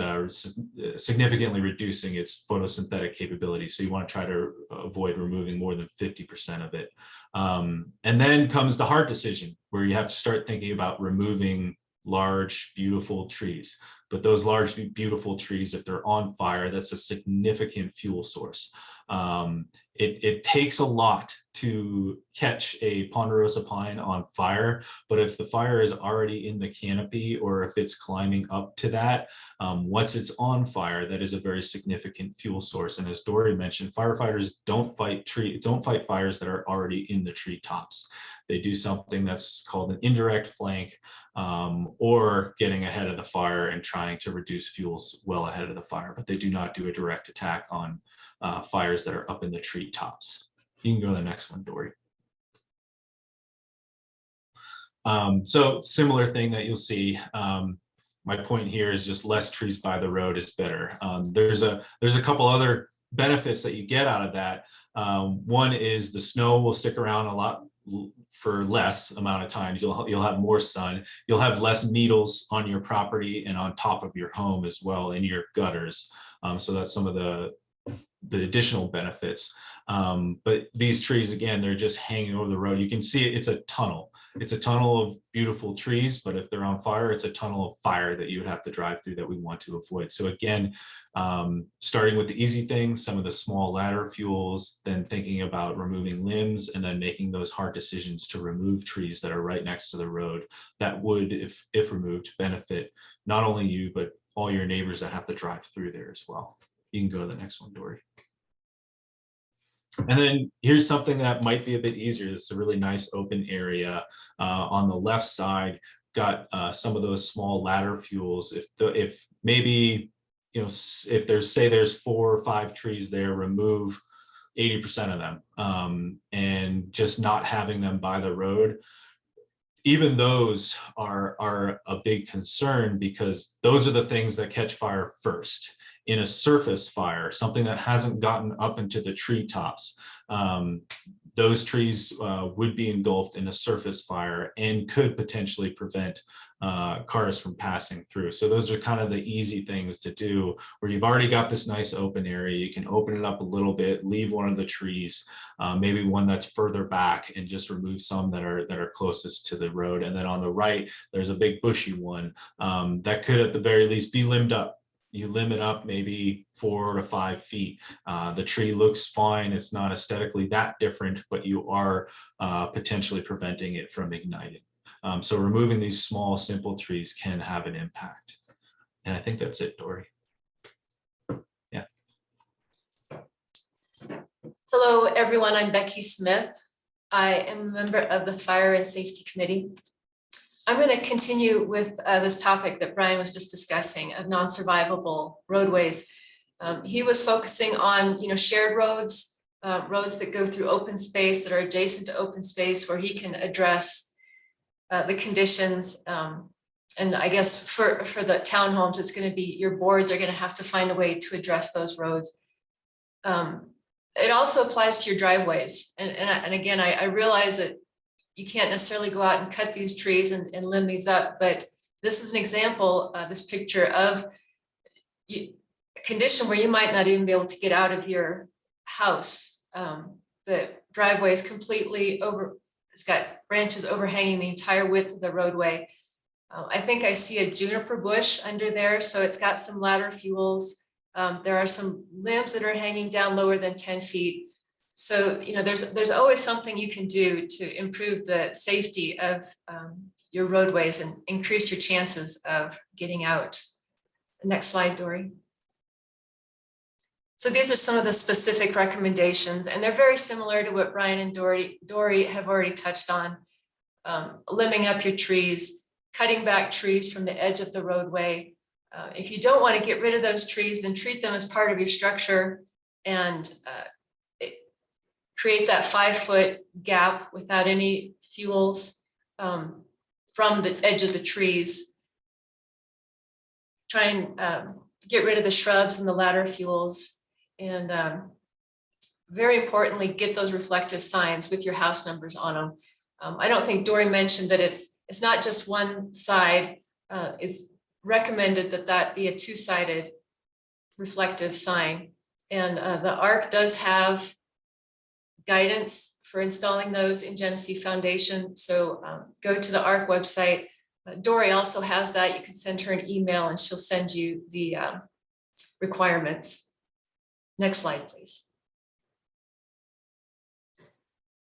significantly reducing its photosynthetic capability. So you want to try to avoid removing more than 50% of it. And then comes the hard decision where you have to start thinking about removing large, beautiful trees. But those large, beautiful trees, if they're on fire, that's a significant fuel source. It takes a lot to catch a ponderosa pine on fire, but if the fire is already in the canopy or if it's climbing up to that, once it's on fire, that is a very significant fuel source. And as Dory mentioned, firefighters don't fight fires that are already in the treetops. They do something that's called an indirect flank, or getting ahead of the fire and trying to reduce fuels well ahead of the fire, but they do not do a direct attack on fires that are up in the treetops. You can go to the next one, Dory. So similar thing that you'll see. My point here is just less trees by the road is better. There's a couple other benefits that you get out of that. One is the snow will stick around a lot for less amount of times. You'll have more sun. You'll have less needles on your property and on top of your home as well in your gutters. So that's some of the additional benefits. But these trees, again, they're just hanging over the road. You can see it's a tunnel. It's a tunnel of beautiful trees, but if they're on fire, it's a tunnel of fire that you would have to drive through that we want to avoid. So again, starting with the easy things, some of the small ladder fuels, then thinking about removing limbs, and then making those hard decisions to remove trees that are right next to the road that would, if removed, benefit not only you, but all your neighbors that have to drive through there as well. You can go to the next one, Dory. And then here's something that might be a bit easier. It's a really nice open area. On the left side, got some of those small ladder fuels. If maybe, you know, if there's 4 or 5 trees there, remove 80% of them, and just not having them by the road. Even those are a big concern, because those are the things that catch fire first. In a surface fire, something that hasn't gotten up into the treetops, those trees would be engulfed in a surface fire and could potentially prevent cars from passing through. So those are kind of the easy things to do, where you've already got this nice open area. You can open it up a little bit, leave one of the trees, maybe one that's further back, and just remove some that are closest to the road. And then on the right, there's a big bushy one that could at the very least be limbed up. You limb it up maybe 4 to 5 feet. The tree looks fine. It's not aesthetically that different, but you are potentially preventing it from igniting. So removing these small, simple trees can have an impact. And I think that's it, Dory. Yeah. Hello, everyone. I'm Becky Smith. I am a member of the Fire and Safety Committee. I'm going to continue with this topic that Brian was just discussing of non-survivable roadways. He was focusing on, shared roads, roads that go through open space, that are adjacent to open space, where he can address the conditions. And I guess for the townhomes, it's going to be your boards are going to have to find a way to address those roads. It also applies to your driveways. And again, I realize that you can't necessarily go out and cut these trees and limb these up, but this is an example, this picture of a condition where you might not even be able to get out of your house. The driveway is completely it's got branches overhanging the entire width of the roadway. I think I see a juniper bush under there, so it's got some ladder fuels. There are some limbs that are hanging down lower than 10 feet. So, there's always something you can do to improve the safety of your roadways and increase your chances of getting out. Next slide, Dory. So these are some of the specific recommendations, and they're very similar to what Brian and Dory have already touched on. Limbing up your trees, cutting back trees from the edge of the roadway. If you don't want to get rid of those trees, then treat them as part of your structure and create that 5-foot gap without any fuels from the edge of the trees. Try and get rid of the shrubs and the ladder fuels. And very importantly, get those reflective signs with your house numbers on them. I don't think Dory mentioned that it's not just one side. It's recommended that be a 2-sided reflective sign. And the ARC does have guidance for installing those in Genesee Foundation. So go to the ARC website. Dory also has that. You can send her an email and she'll send you the requirements. Next slide, please.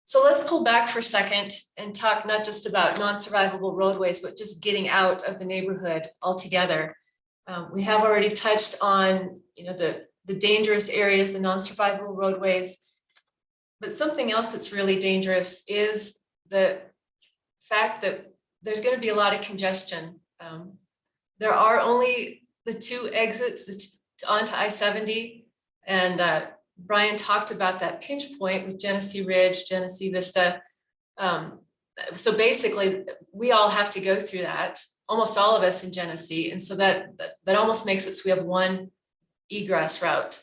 So let's pull back for a second and talk not just about non-survivable roadways, but just getting out of the neighborhood altogether. We have already touched on, the dangerous areas, the non-survivable roadways. But something else that's really dangerous is the fact that there's going to be a lot of congestion. There are only the 2 exits onto I-70, and Brian talked about that pinch point with Genesee Ridge, Genesee Vista. So basically, we all have to go through that, almost all of us in Genesee, and so that almost makes it so we have one egress route.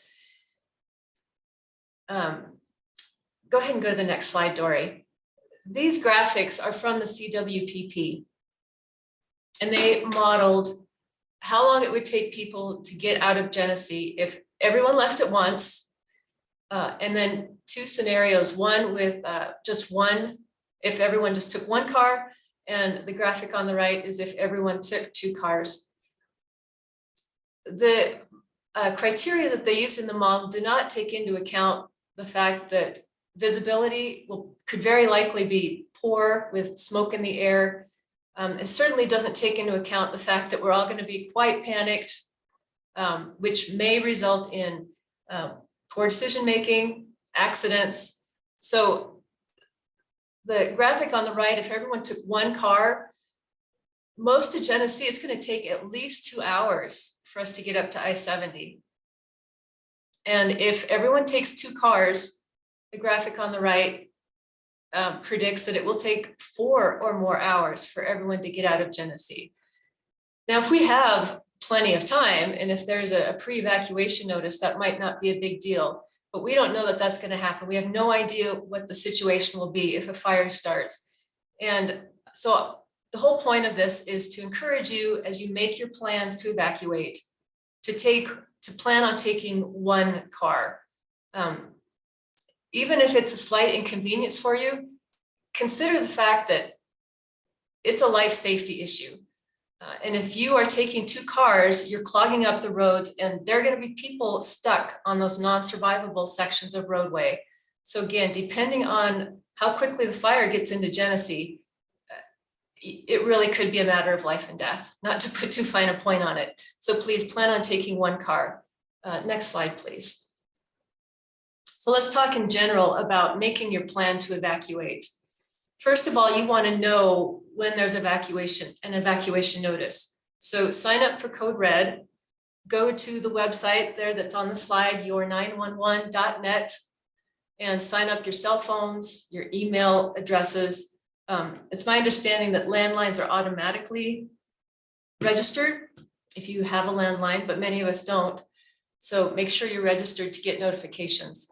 Go ahead and go to the next slide, Dory. These graphics are from the CWPP, and they modeled how long it would take people to get out of Genesee if everyone left at once, and then 2 scenarios, one with just one, if everyone just took 1 car, and the graphic on the right is if everyone took 2 cars. The criteria that they used in the model do not take into account the fact that visibility could very likely be poor with smoke in the air. It certainly doesn't take into account the fact that we're all going to be quite panicked, which may result in poor decision-making, accidents. So the graphic on the right, if everyone took 1 car, most of Genesee, it's going to take at least 2 hours for us to get up to I-70. And if everyone takes 2 cars, the graphic on the right predicts that it will take 4 or more hours for everyone to get out of Genesee. Now, if we have plenty of time, and if there's a pre-evacuation notice, that might not be a big deal, but we don't know that that's going to happen. We have no idea what the situation will be if a fire starts. And so the whole point of this is to encourage you, as you make your plans to evacuate, to plan on taking 1 car. Even if it's a slight inconvenience for you, consider the fact that it's a life safety issue. And if you are taking 2 cars, you're clogging up the roads, and there are going to be people stuck on those non-survivable sections of roadway. So again, depending on how quickly the fire gets into Genesee, it really could be a matter of life and death, not to put too fine a point on it. So please plan on taking 1 car. Next slide, please. So let's talk in general about making your plan to evacuate. First of all, you want to know when there's an evacuation notice. So sign up for Code Red, go to the website there that's on the slide, your911.net, and sign up your cell phones, your email addresses. It's my understanding that landlines are automatically registered if you have a landline, but many of us don't. So make sure you're registered to get notifications.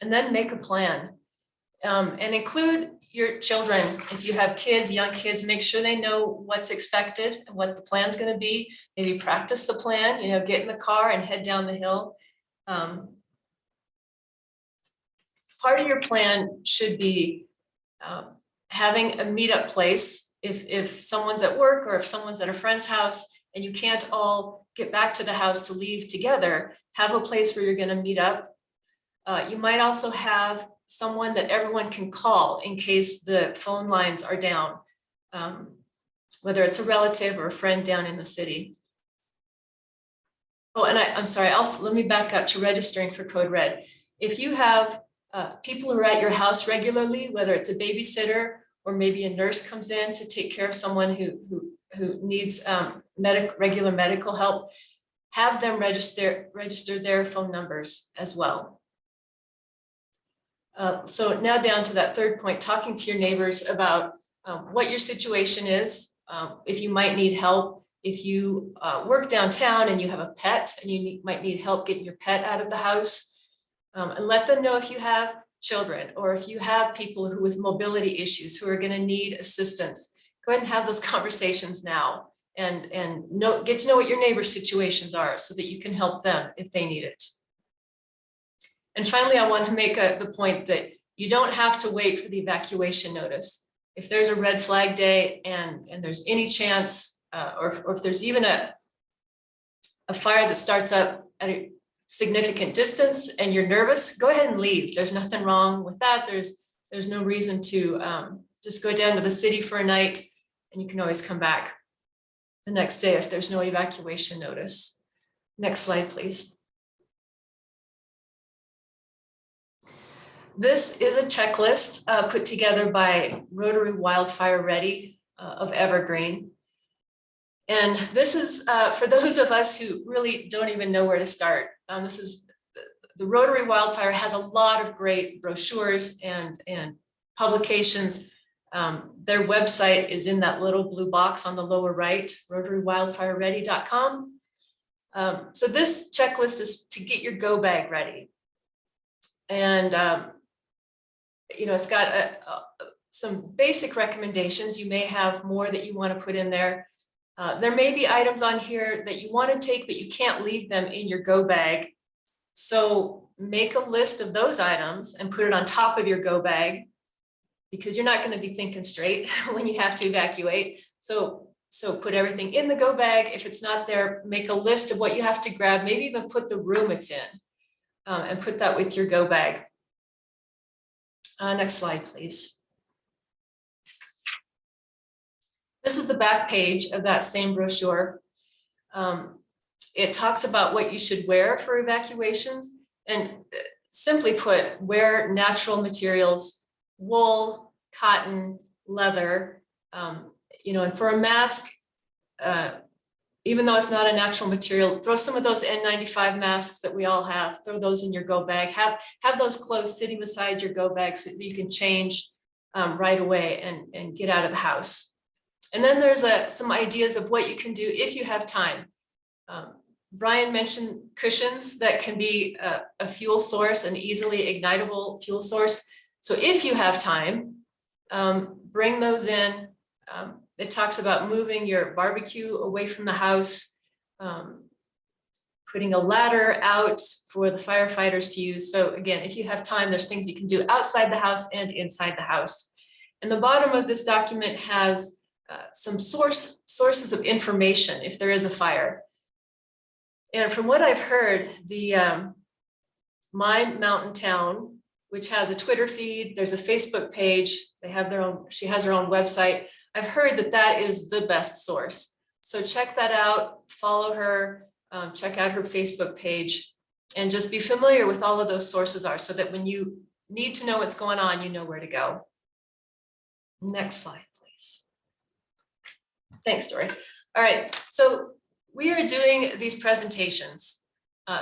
And then make a plan, and include your children. If you have kids, young kids, make sure they know what's expected and what the plan's going to be. Maybe practice the plan, get in the car and head down the hill. Part of your plan should be having a meetup place. If someone's at work or if someone's at a friend's house and you can't all get back to the house to leave together, have a place where you're going to meet up. You might also have someone that everyone can call in case the phone lines are down, whether it's a relative or a friend down in the city. Oh, and I'm sorry, also let me back up to registering for Code Red. If you have people who are at your house regularly, whether it's a babysitter or maybe a nurse comes in to take care of someone who needs regular medical help, have them register their phone numbers as well. So now down to that 3rd point, talking to your neighbors about what your situation is, if you might need help, if you work downtown and you have a pet and you might need help getting your pet out of the house, and let them know if you have children or if you have people who with mobility issues who are going to need assistance. Go ahead and have those conversations now and get to know what your neighbors' situations are so that you can help them if they need it. And finally, I want to make the point that you don't have to wait for the evacuation notice. If there's a red flag day and there's any chance, or if there's even a fire that starts up at a significant distance and you're nervous, go ahead and leave. There's nothing wrong with that. There's There's no reason to just go down to the city for a night, and you can always come back the next day if there's no evacuation notice. Next slide, please. This is a checklist put together by Rotary Wildfire Ready of Evergreen. And this is for those of us who really don't even know where to start. This is the Rotary Wildfire has a lot of great brochures and publications. Their website is in that little blue box on the lower right, rotarywildfireready.com. So this checklist is to get your go bag ready. And you know, it's got some basic recommendations. You may have more that you want to put in there. There may be items on here that you want to take, but you can't leave them in your go bag. So make a list of those items and put it on top of your go bag, because you're not going to be thinking straight when you have to evacuate. So put everything in the go bag. If it's not there, make a list of what you have to grab, maybe even put the room it's in, and put that with your go bag. Next slide, please. This is the back page of that same brochure. It talks about what you should wear for evacuations, and simply put, wear natural materials, wool, cotton, leather, you know, and for a mask, even though it's not a natural material, throw some of those N95 masks that we all have, throw those in your go bag, have those clothes sitting beside your go bag so that you can change right away and get out of the house. And then there's some ideas of what you can do if you have time. Brian mentioned cushions that can be a fuel source, an easily ignitable fuel source. So if you have time, bring those in. It talks about moving your barbecue away from the house, putting a ladder out for the firefighters to use. So again, if you have time, there's things you can do outside the house and inside the house. And the bottom of this document has some sources of information if there is a fire. And from what I've heard, the My Mountain Town, which has a Twitter feed, there's a Facebook page, they have their own, she has her own website. I've heard that that is the best source. So check that out, follow her, check out her Facebook page, and just be familiar with all of those sources are, so that when you need to know what's going on, you know where to go. Next slide, please. Thanks, Dory. All right, so we are doing these presentations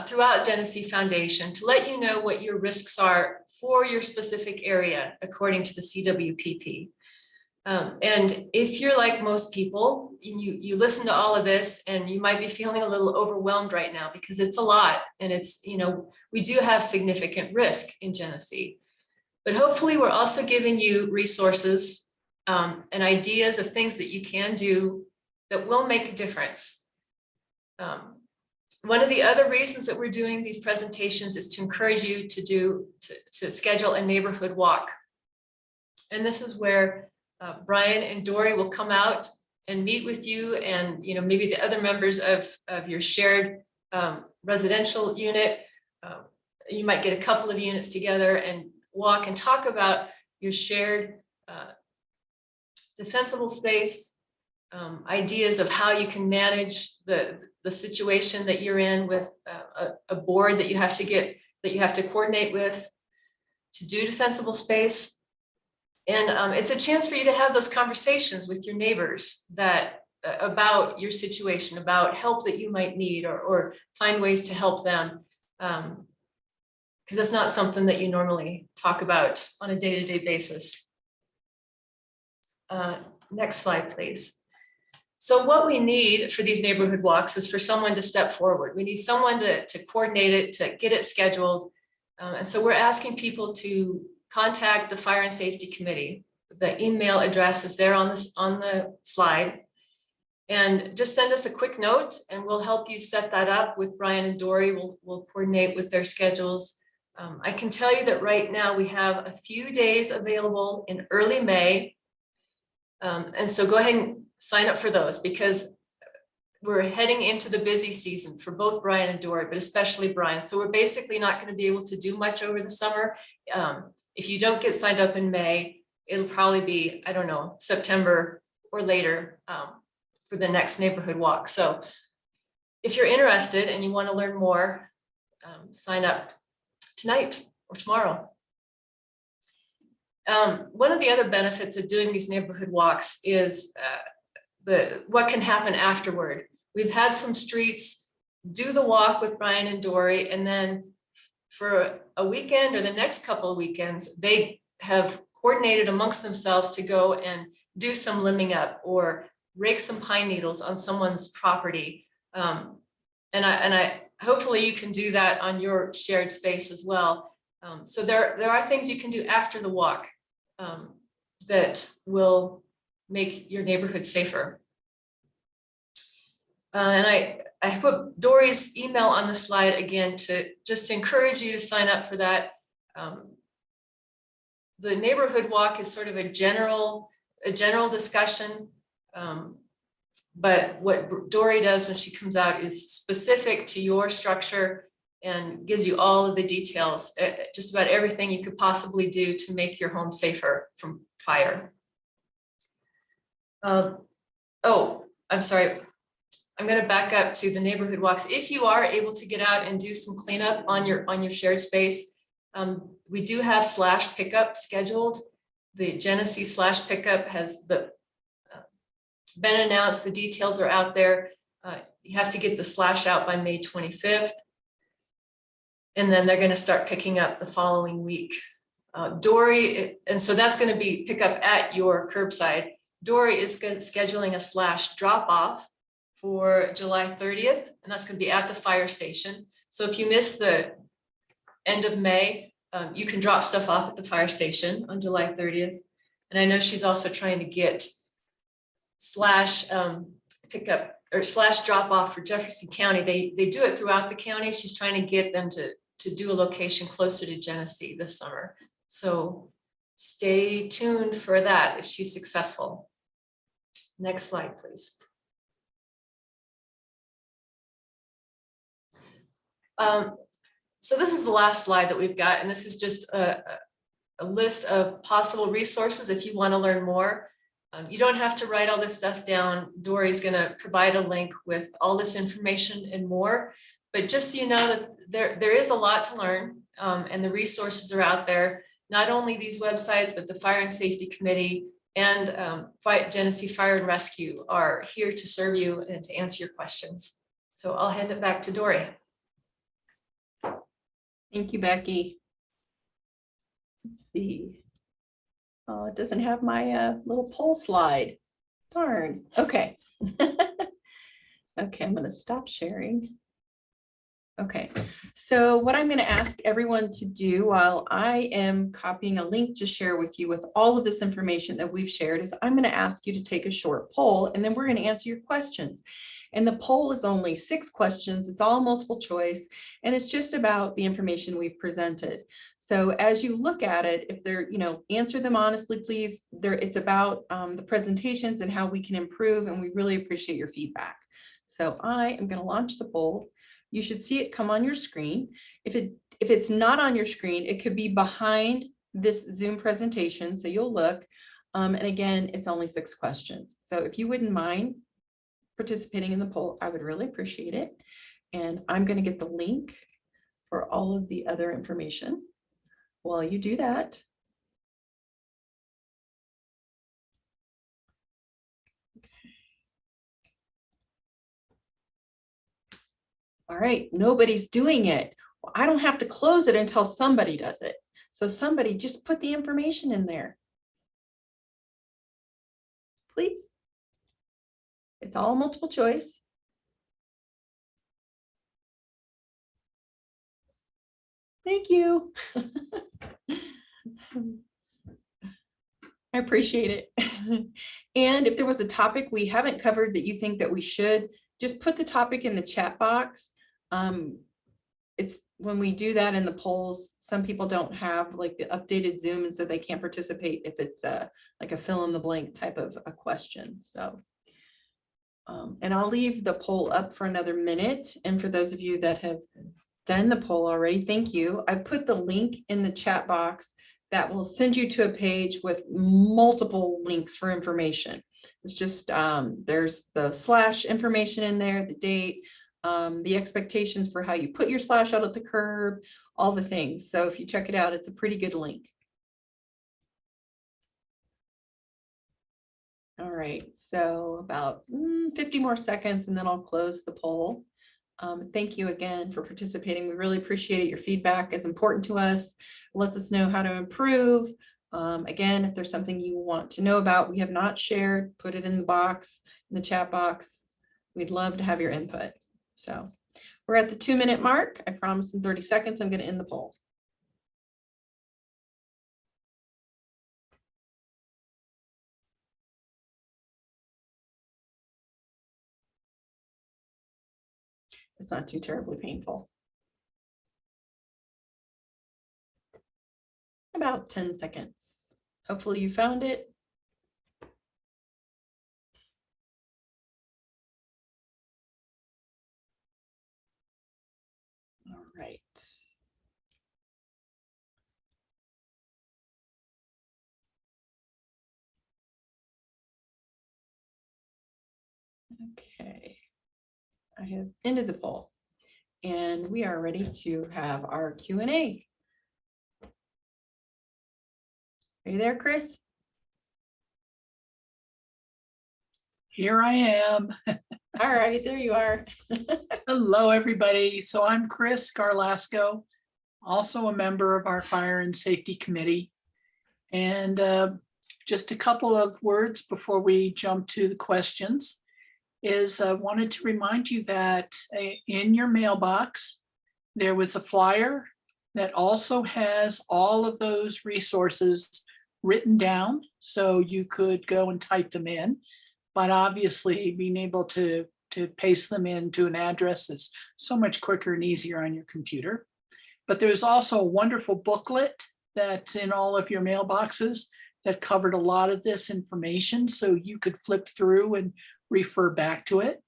throughout Genesee Foundation to let you know what your risks are for your specific area according to the CWPP. And if you're like most people, you listen to all of this and you might be feeling a little overwhelmed right now because it's a lot, and it's, you know, we do have significant risk in Genesee. But hopefully we're also giving you resources and ideas of things that you can do that will make a difference. One of the other reasons that we're doing these presentations is to encourage you to schedule a neighborhood walk. And this is where Brian and Dory will come out and meet with you, and maybe the other members of your shared residential unit. You might get a couple of units together and walk and talk about your shared defensible space, ideas of how you can manage the situation that you're in with a board that you have to coordinate with to do defensible space. And it's a chance for you to have those conversations with your neighbors about your situation, about help that you might need, or find ways to help them. Because that's not something that you normally talk about on a day-to-day basis. Next slide, please. So what we need for these neighborhood walks is for someone to step forward. We need someone to coordinate it, to get it scheduled. And so we're asking people to contact the Fire and Safety Committee. The email address is there on the slide. And just send us a quick note and we'll help you set that up with Brian and Dory. We'll coordinate with their schedules. I can tell you that right now we have a few days available in early May. And so go ahead and sign up for those, because we're heading into the busy season for both Brian and Dory, but especially Brian. So we're basically not going to be able to do much over the summer. If you don't get signed up in May, it'll probably be, I don't know, September or later for the next neighborhood walk. So if you're interested and you want to learn more, sign up tonight or tomorrow. One of the other benefits of doing these neighborhood walks is what can happen afterward. We've had some streets do the walk with Brian and Dory, and then for a weekend or the next couple of weekends, they have coordinated amongst themselves to go and do some limbing up or rake some pine needles on someone's property. And I hopefully you can do that on your shared space as well. So there are things you can do after the walk that will make your neighborhood safer. And I put Dory's email on the slide again to just encourage you to sign up for that. The neighborhood walk is sort of a general discussion. But what Dory does when she comes out is specific to your structure and gives you all of the details, just about everything you could possibly do to make your home safer from fire. Oh, I'm sorry. I'm going to back up to the neighborhood walks. If you are able to get out and do some cleanup on your shared space, we do have slash pickup scheduled. The Genesee slash pickup has been announced. The details are out there. You have to get the slash out by May 25th. And then they're going to start picking up the following week. Dory, and so that's going to be pick up at your curbside. Dory is scheduling a slash drop off for July 30th, and that's going to be at the fire station. So if you miss the end of May, you can drop stuff off at the fire station on July 30th. And I know she's also trying to get slash pickup or slash drop off for Jefferson County. They do it throughout the county. She's trying to get them to do a location closer to Genesee this summer. So stay tuned for that if she's successful. Next slide, please. So this is the last slide that we've got, and this is just a list of possible resources if you want to learn more. You don't have to write all this stuff down. Dory's going to provide a link with all this information and more. But just so you know that there is a lot to learn, and the resources are out there. Not only these websites, but the Fire and Safety Committee and Genesee Fire and Rescue are here to serve you and to answer your questions. So I'll hand it back to Dory. Thank you, Becky. Let's see. Oh, it doesn't have my little poll slide. Darn. Okay. Okay, I'm going to stop sharing. Okay, so what I'm going to ask everyone to do while I am copying a link to share with you with all of this information that we've shared is I'm going to ask you to take a short poll, and then we're going to answer your questions. And the poll is only 6 questions. It's all multiple choice, and it's just about the information we've presented. So as you look at it, if they're, answer them honestly, please. It's about the presentations and how we can improve, and we really appreciate your feedback. So I am going to launch the poll. You should see it come on your screen. If it's not on your screen, it could be behind this Zoom presentation. So you'll look, and again, it's only 6 questions. So if you wouldn't mind participating in the poll, I would really appreciate it. And I'm going to get the link for all of the other information while you do that. All right, nobody's doing it. Well, I don't have to close it until somebody does it. So somebody just put the information in there, please. It's all multiple choice. Thank you. I appreciate it. And if there was a topic we haven't covered that you think that we should, just put the topic in the chat box. It's when we do that in the polls, some people don't have like the updated Zoom, and so they can't participate if it's like a fill in the blank type of a question. So, and I'll leave the poll up for another minute. And for those of you that have done the poll already, thank you. I put the link in the chat box that will send you to a page with multiple links for information. It's just, there's the slash information in there, the date, the expectations for how you put your slash out at the curb, all the things. So if you check it out, it's a pretty good link. All right, so about 50 more seconds and then I'll close the poll. Thank you again for participating. We really appreciate it. Your feedback is important to us. It lets us know how to improve. Again, if there's something you want to know about, we have not shared, put it in the box, in the chat box. We'd love to have your input. So we're at the 2-minute mark. I promise in 30 seconds, I'm going to end the poll. It's not too terribly painful. About 10 seconds. Hopefully you found it. All right. Okay. I have ended the poll and we are ready to have our Q&A. Are you there, Chris? Here I am. All right, there you are. Hello, everybody. So I'm Chris Garlasco, also a member of our Fire and Safety Committee. And just a couple of words before we jump to the questions is I wanted to remind you that in your mailbox, there was a flyer that also has all of those resources written down, so you could go and type them in. But obviously being able to paste them into an address is so much quicker and easier on your computer. But there's also a wonderful booklet that's in all of your mailboxes that covered a lot of this information, so you could flip through and refer back to it.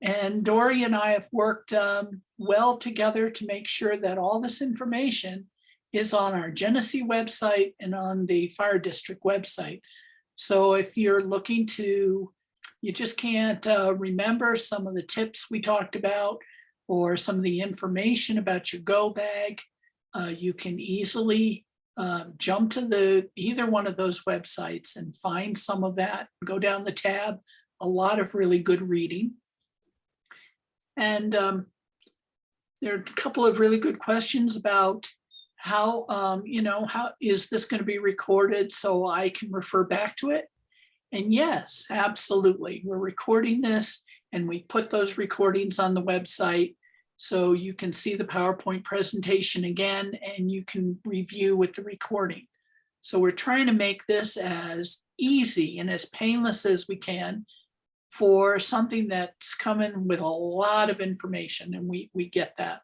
And Dory and I have worked well together to make sure that all this information is on our Genesee website and on the Fire District website. So if you're looking to, you just can't remember some of the tips we talked about or some of the information about your go bag, you can easily jump to either one of those websites and find some of that, go down the tab, a lot of really good reading. And there are a couple of really good questions about how, how is this going to be recorded so I can refer back to it? And yes, absolutely. We're recording this and we put those recordings on the website so you can see the PowerPoint presentation again and you can review with the recording. So we're trying to make this as easy and as painless as we can for something that's coming with a lot of information, and we get that.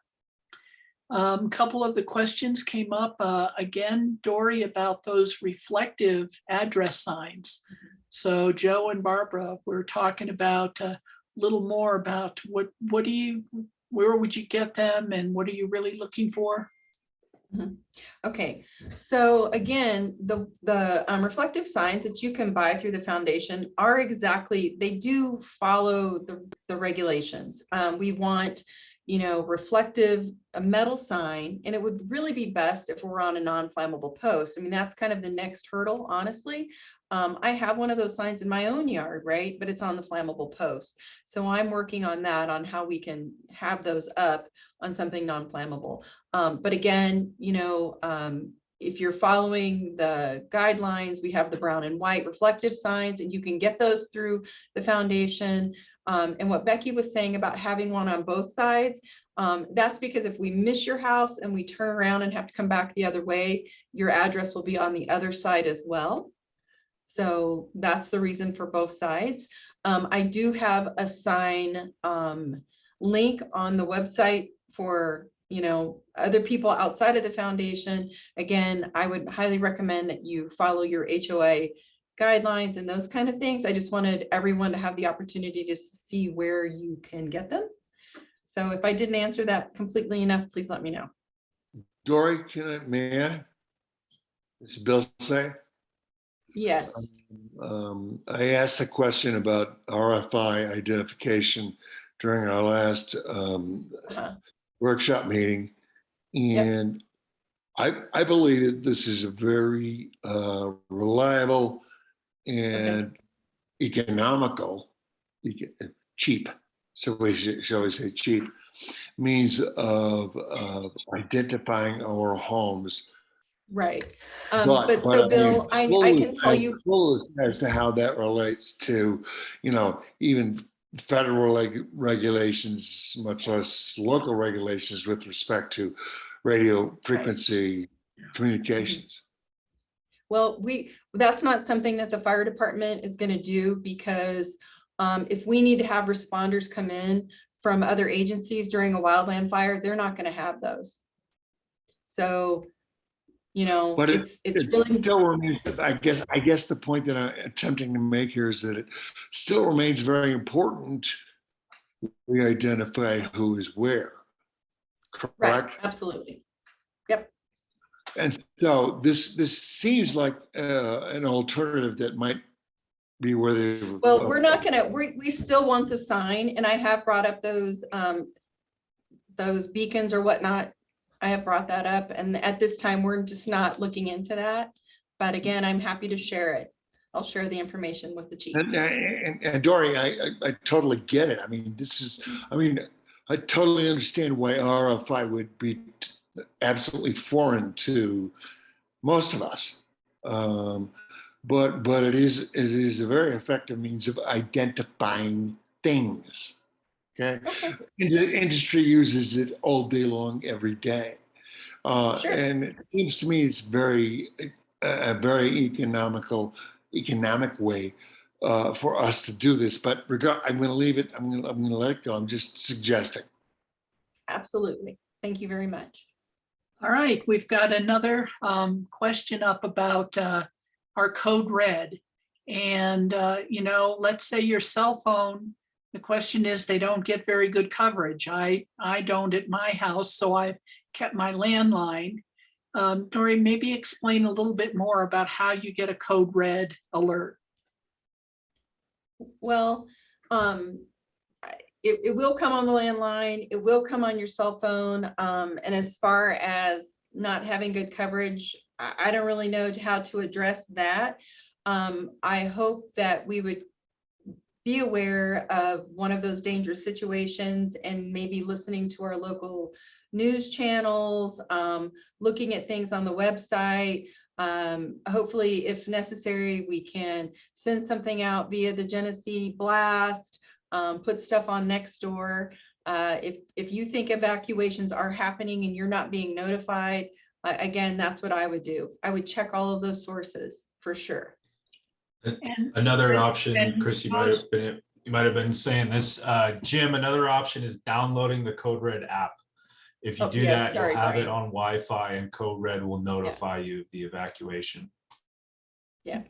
A couple of the questions came up again, Dory, about those reflective address signs. So Joe and Barbara were talking about a little more about where would you get them and what are you really looking for? Okay, so again, the reflective signs that you can buy through the foundation are exactly, they do follow the regulations. We want, reflective, a metal sign, and it would really be best if we're on a non-flammable post. I mean, that's kind of the next hurdle, honestly. I have one of those signs in my own yard, right? But it's on the flammable post. So I'm working on that, on how we can have those up on something non-flammable. But again, if you're following the guidelines, we have the brown and white reflective signs, and you can get those through the foundation. And what Becky was saying about having one on both sides, that's because if we miss your house and we turn around and have to come back the other way, your address will be on the other side as well. So that's the reason for both sides. I do have a sign link on the website for, other people outside of the foundation. Again, I would highly recommend that you follow your HOA guidelines and those kind of things. I just wanted everyone to have the opportunity to see where you can get them. So if I didn't answer that completely enough, please let me know. Dory, may I? It's Bill say. Yes. I asked a question about RFI identification during our last Uh-huh. workshop meeting. Yep. And I believe that this is a very reliable and economical, cheap, so shall we say cheap, means of identifying our homes. Right. But so Bill, I can tell you. Clueless as to how that relates to, even federal regulations, much less local regulations with respect to radio frequency communications. Well, that's not something that the fire department is going to do, because if we need to have responders come in from other agencies during a wildland fire, they're not going to have those. So, But it's it really, still remains, I guess the point that I'm attempting to make here is that it still remains very important we identify who is where, right, correct? absolutely. Yep. And so this seems like an alternative that might be worthy of. Well, we're not gonna, we still want the sign, and I have brought up those beacons or whatnot. I have brought that up, and at this time, we're just not looking into that. But again, I'm happy to share it. I'll share the information with the chief. And Dory, I totally get it. I mean, I totally understand why RFI would be absolutely foreign to most of us. But it is a very effective means of identifying things. Okay. And the industry uses it all day long, every day. Sure. And it seems to me it's a very economic way for us to do this. But I'm going to leave it. I'm going to let it go. I'm just suggesting. Absolutely. Thank you very much. All right, we've got another question up about our code red. And, let's say your cell phone, the question is they don't get very good coverage. I don't at my house, so I've kept my landline. Dory, maybe explain a little bit more about how you get a code red alert. Well, it will come on the landline, it will come on your cell phone. And as far as not having good coverage, I don't really know how to address that. I hope that we would be aware of one of those dangerous situations and maybe listening to our local news channels, looking at things on the website. Hopefully, if necessary, we can send something out via the Genesee blast, put stuff on Nextdoor. If you think evacuations are happening and you're not being notified, again, that's what I would do. I would check all of those sources for sure. Another option, Chris, you might have been saying this, Jim, another option is downloading the Code Red app. If you do that, you'll have it on Wi-Fi, and Code Red will notify you of the evacuation. Yeah,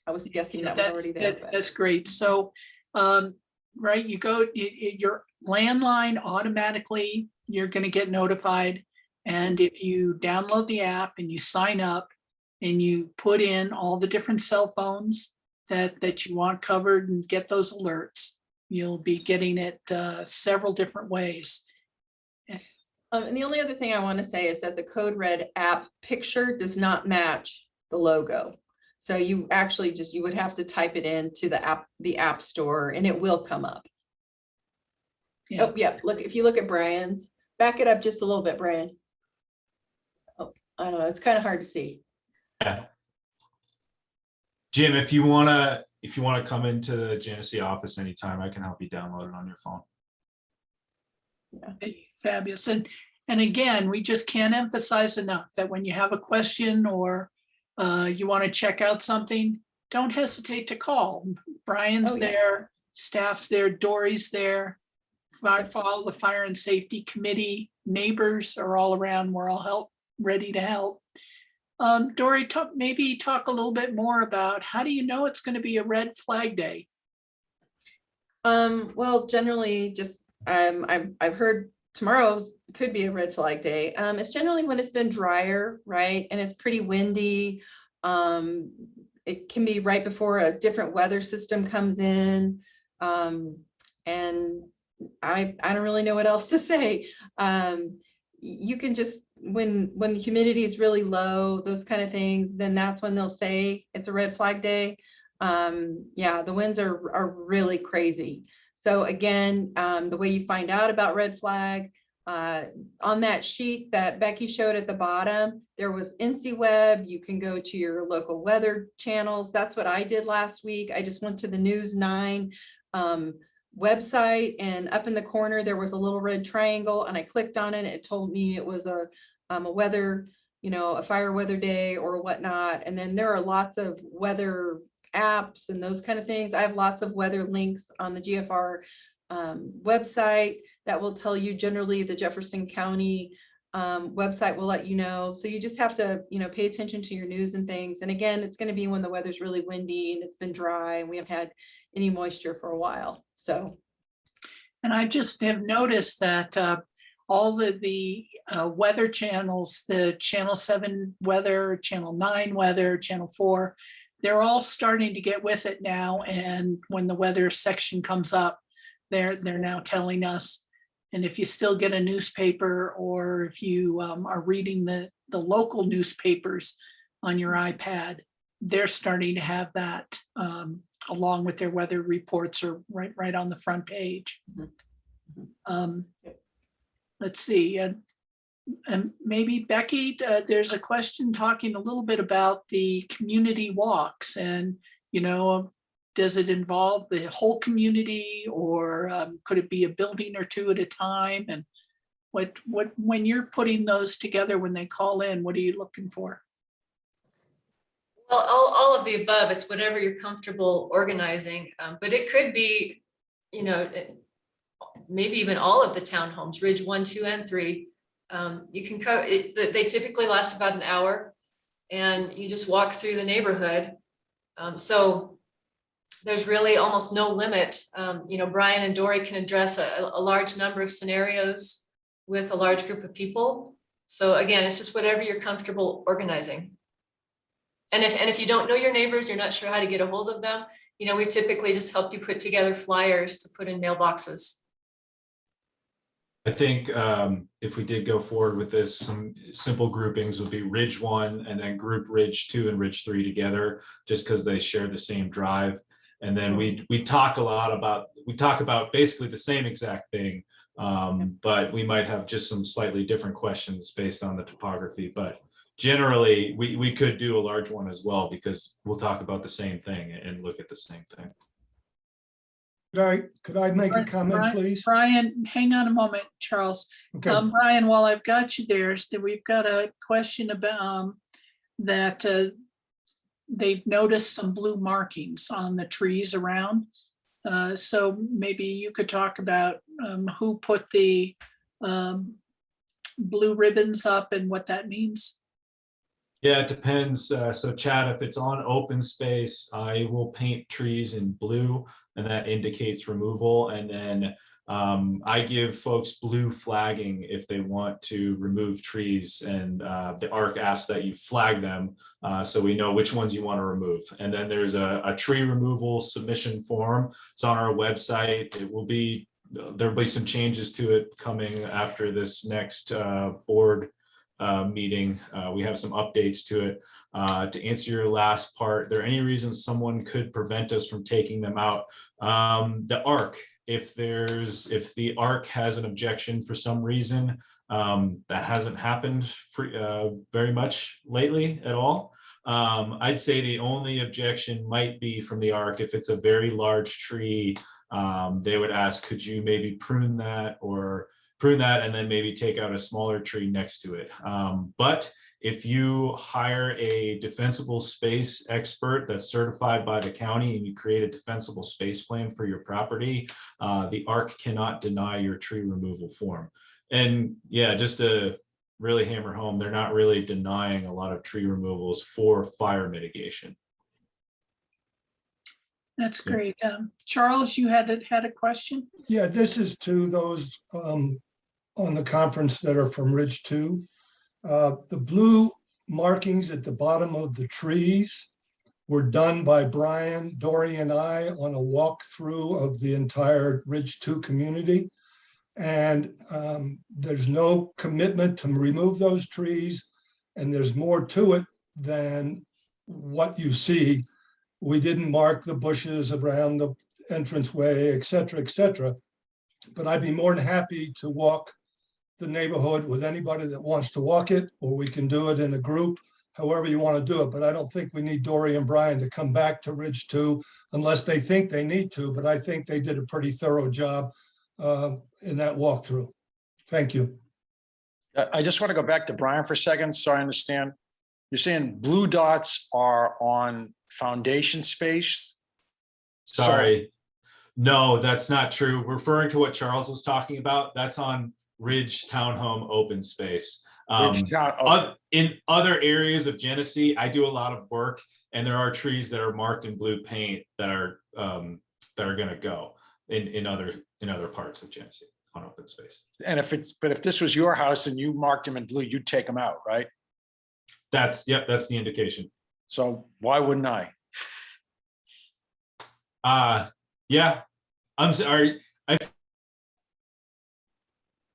I was guessing that was already there. That's great. So, right, you go, your landline automatically, you're going to get notified. And if you download the app and you sign up and you put in all the different cell phones that you want covered and get those alerts, you'll be getting it several different ways. And the only other thing I want to say is that the Code Red app picture does not match the logo. So you actually you would have to type it into the app store and it will come up. Yeah. Oh, yeah. Look, if you look at Brian's, back it up just a little bit, Brian. Oh, I don't know. It's kind of hard to see. Yeah. Jim, if you wanna come into the Genesee office anytime, I can help you download it on your phone. Yeah. Fabulous. And again, we just can't emphasize enough that when you have a question or you want to check out something, don't hesitate to call. Brian's there, staff's there, Dory's there, follow the Fire and Safety Committee, neighbors are all around. We're all ready to help. Dory, maybe talk a little bit more about how do you know it's going to be a red flag day? Well, generally just I've heard tomorrow could be a red flag day. It's generally when it's been drier, right? And it's pretty windy. It can be right before a different weather system comes in. And I don't really know what else to say. You can just, when the humidity is really low, those kind of things, then that's when they'll say it's a red flag day. Yeah, the winds are really crazy. So again, the way you find out about red flag, on that sheet that Becky showed at the bottom, there was NCWeb. You can go to your local weather channels. That's what I did last week. I just went to the News 9 website, and up in the corner, there was a little red triangle, and I clicked on it. It told me it was a weather, a fire weather day or whatnot. And then there are lots of weather apps and those kind of things. I have lots of weather links on the GFR website that will tell you. Generally, the Jefferson County website will let you know. So you just have to, pay attention to your news and things. And again, it's going to be when the weather's really windy and it's been dry and we haven't had any moisture for a while. So. And I just have noticed that all of the weather channels, the Channel 7 weather, Channel 9 weather, Channel 4, they're all starting to get with it now. And when the weather section comes up, they're now telling us. And if you still get a newspaper, or if you are reading the local newspapers on your iPad, they're starting to have that along with their weather reports, or right on the front page. Let's see. And maybe Becky, there's a question talking a little bit about the community walks, and does it involve the whole community, or could it be a building or two at a time? And what when you're putting those together, when they call in, what are you looking for? Well, all of the above. It's whatever you're comfortable organizing, but it could be, maybe even all of the townhomes, Ridge 1, 2, and 3. You can cover it. They typically last about an hour, and you just walk through the neighborhood. So there's really almost no limit. Brian and Dory can address a large number of scenarios with a large group of people. So again, it's just whatever you're comfortable organizing. And if you don't know your neighbors, you're not sure how to get a hold of them, we typically just help you put together flyers to put in mailboxes. I think if we did go forward with this, some simple groupings would be Ridge 1 and then group Ridge 2 and Ridge 3 together, just because they share the same drive. And then we talk about basically the same exact thing, but we might have just some slightly different questions based on the topography. But generally, we could do a large one as well, because we'll talk about the same thing and look at the same thing. Could I make a comment, please? Brian, hang on a moment, Charles. Okay. Brian, while I've got you there, we've got a question about that they've noticed some blue markings on the trees around. So maybe you could talk about who put the blue ribbons up and what that means. Yeah, it depends. So Chad, if it's on open space, I will paint trees in blue, and that indicates removal. And then I give folks blue flagging if they want to remove trees, and the ARC asks that you flag them so we know which ones you want to remove. And then there's a tree removal submission form. It's on our website. There'll be some changes to it coming after this next board meeting. We have some updates to it. To answer your last part, are there any reasons someone could prevent us from taking them out? The ARC, if the ARC has an objection for some reason, that hasn't happened very much lately at all. I'd say the only objection might be from the ARC if it's a very large tree. They would ask, could you maybe prune that and then maybe take out a smaller tree next to it. But if you hire a defensible space expert that's certified by the county and you create a defensible space plan for your property, the ARC cannot deny your tree removal form. And yeah, just to really hammer home, they're not really denying a lot of tree removals for fire mitigation. That's great. Charles, you had a question? Yeah, this is to those on the conference that are from Ridge 2. The blue markings at the bottom of the trees were done by Brian, Dory, and I on a walkthrough of the entire Ridge 2 community. And there's no commitment to remove those trees. And there's more to it than what you see. We didn't mark the bushes around the entranceway, et cetera, but I'd be more than happy to walk the neighborhood with anybody that wants to walk it, or we can do it in a group, however you want to do it. But I don't think we need Dory and Brian to come back to Ridge 2 unless they think they need to, but I think they did a pretty thorough job in that walkthrough. Thank you. I just want to go back to Brian for a second, so I understand. You're saying blue dots are on foundation space? Sorry. No, that's not true. Referring to what Charles was talking about, that's on Ridge Townhome open space. In other areas of Genesee, I do a lot of work, and there are trees that are marked in blue paint that are going to go in other parts of Genesee on open space. And if this was your house and you marked them in blue, you'd take them out, right? That's the indication. So why wouldn't I? Yeah, I'm sorry.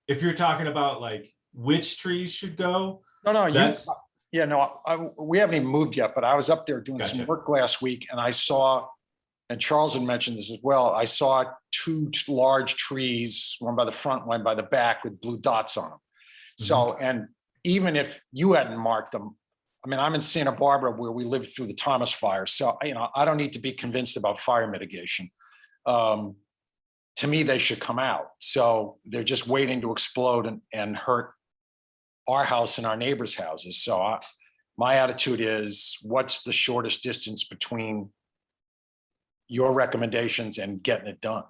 If you're talking about like which trees should go, No, that's we haven't even moved yet, but I was up there doing Gotcha. some work last week and I saw, and Charles had mentioned this as well, I saw two large trees, one by the front, one by the back with blue dots on them. So, and even if you hadn't marked them, I mean, I'm in Santa Barbara where we lived through the Thomas fire. So, I don't need to be convinced about fire mitigation. To me, they should come out. So they're just waiting to explode and hurt our house and our neighbors' houses. So my attitude is, what's the shortest distance between your recommendations and getting it done?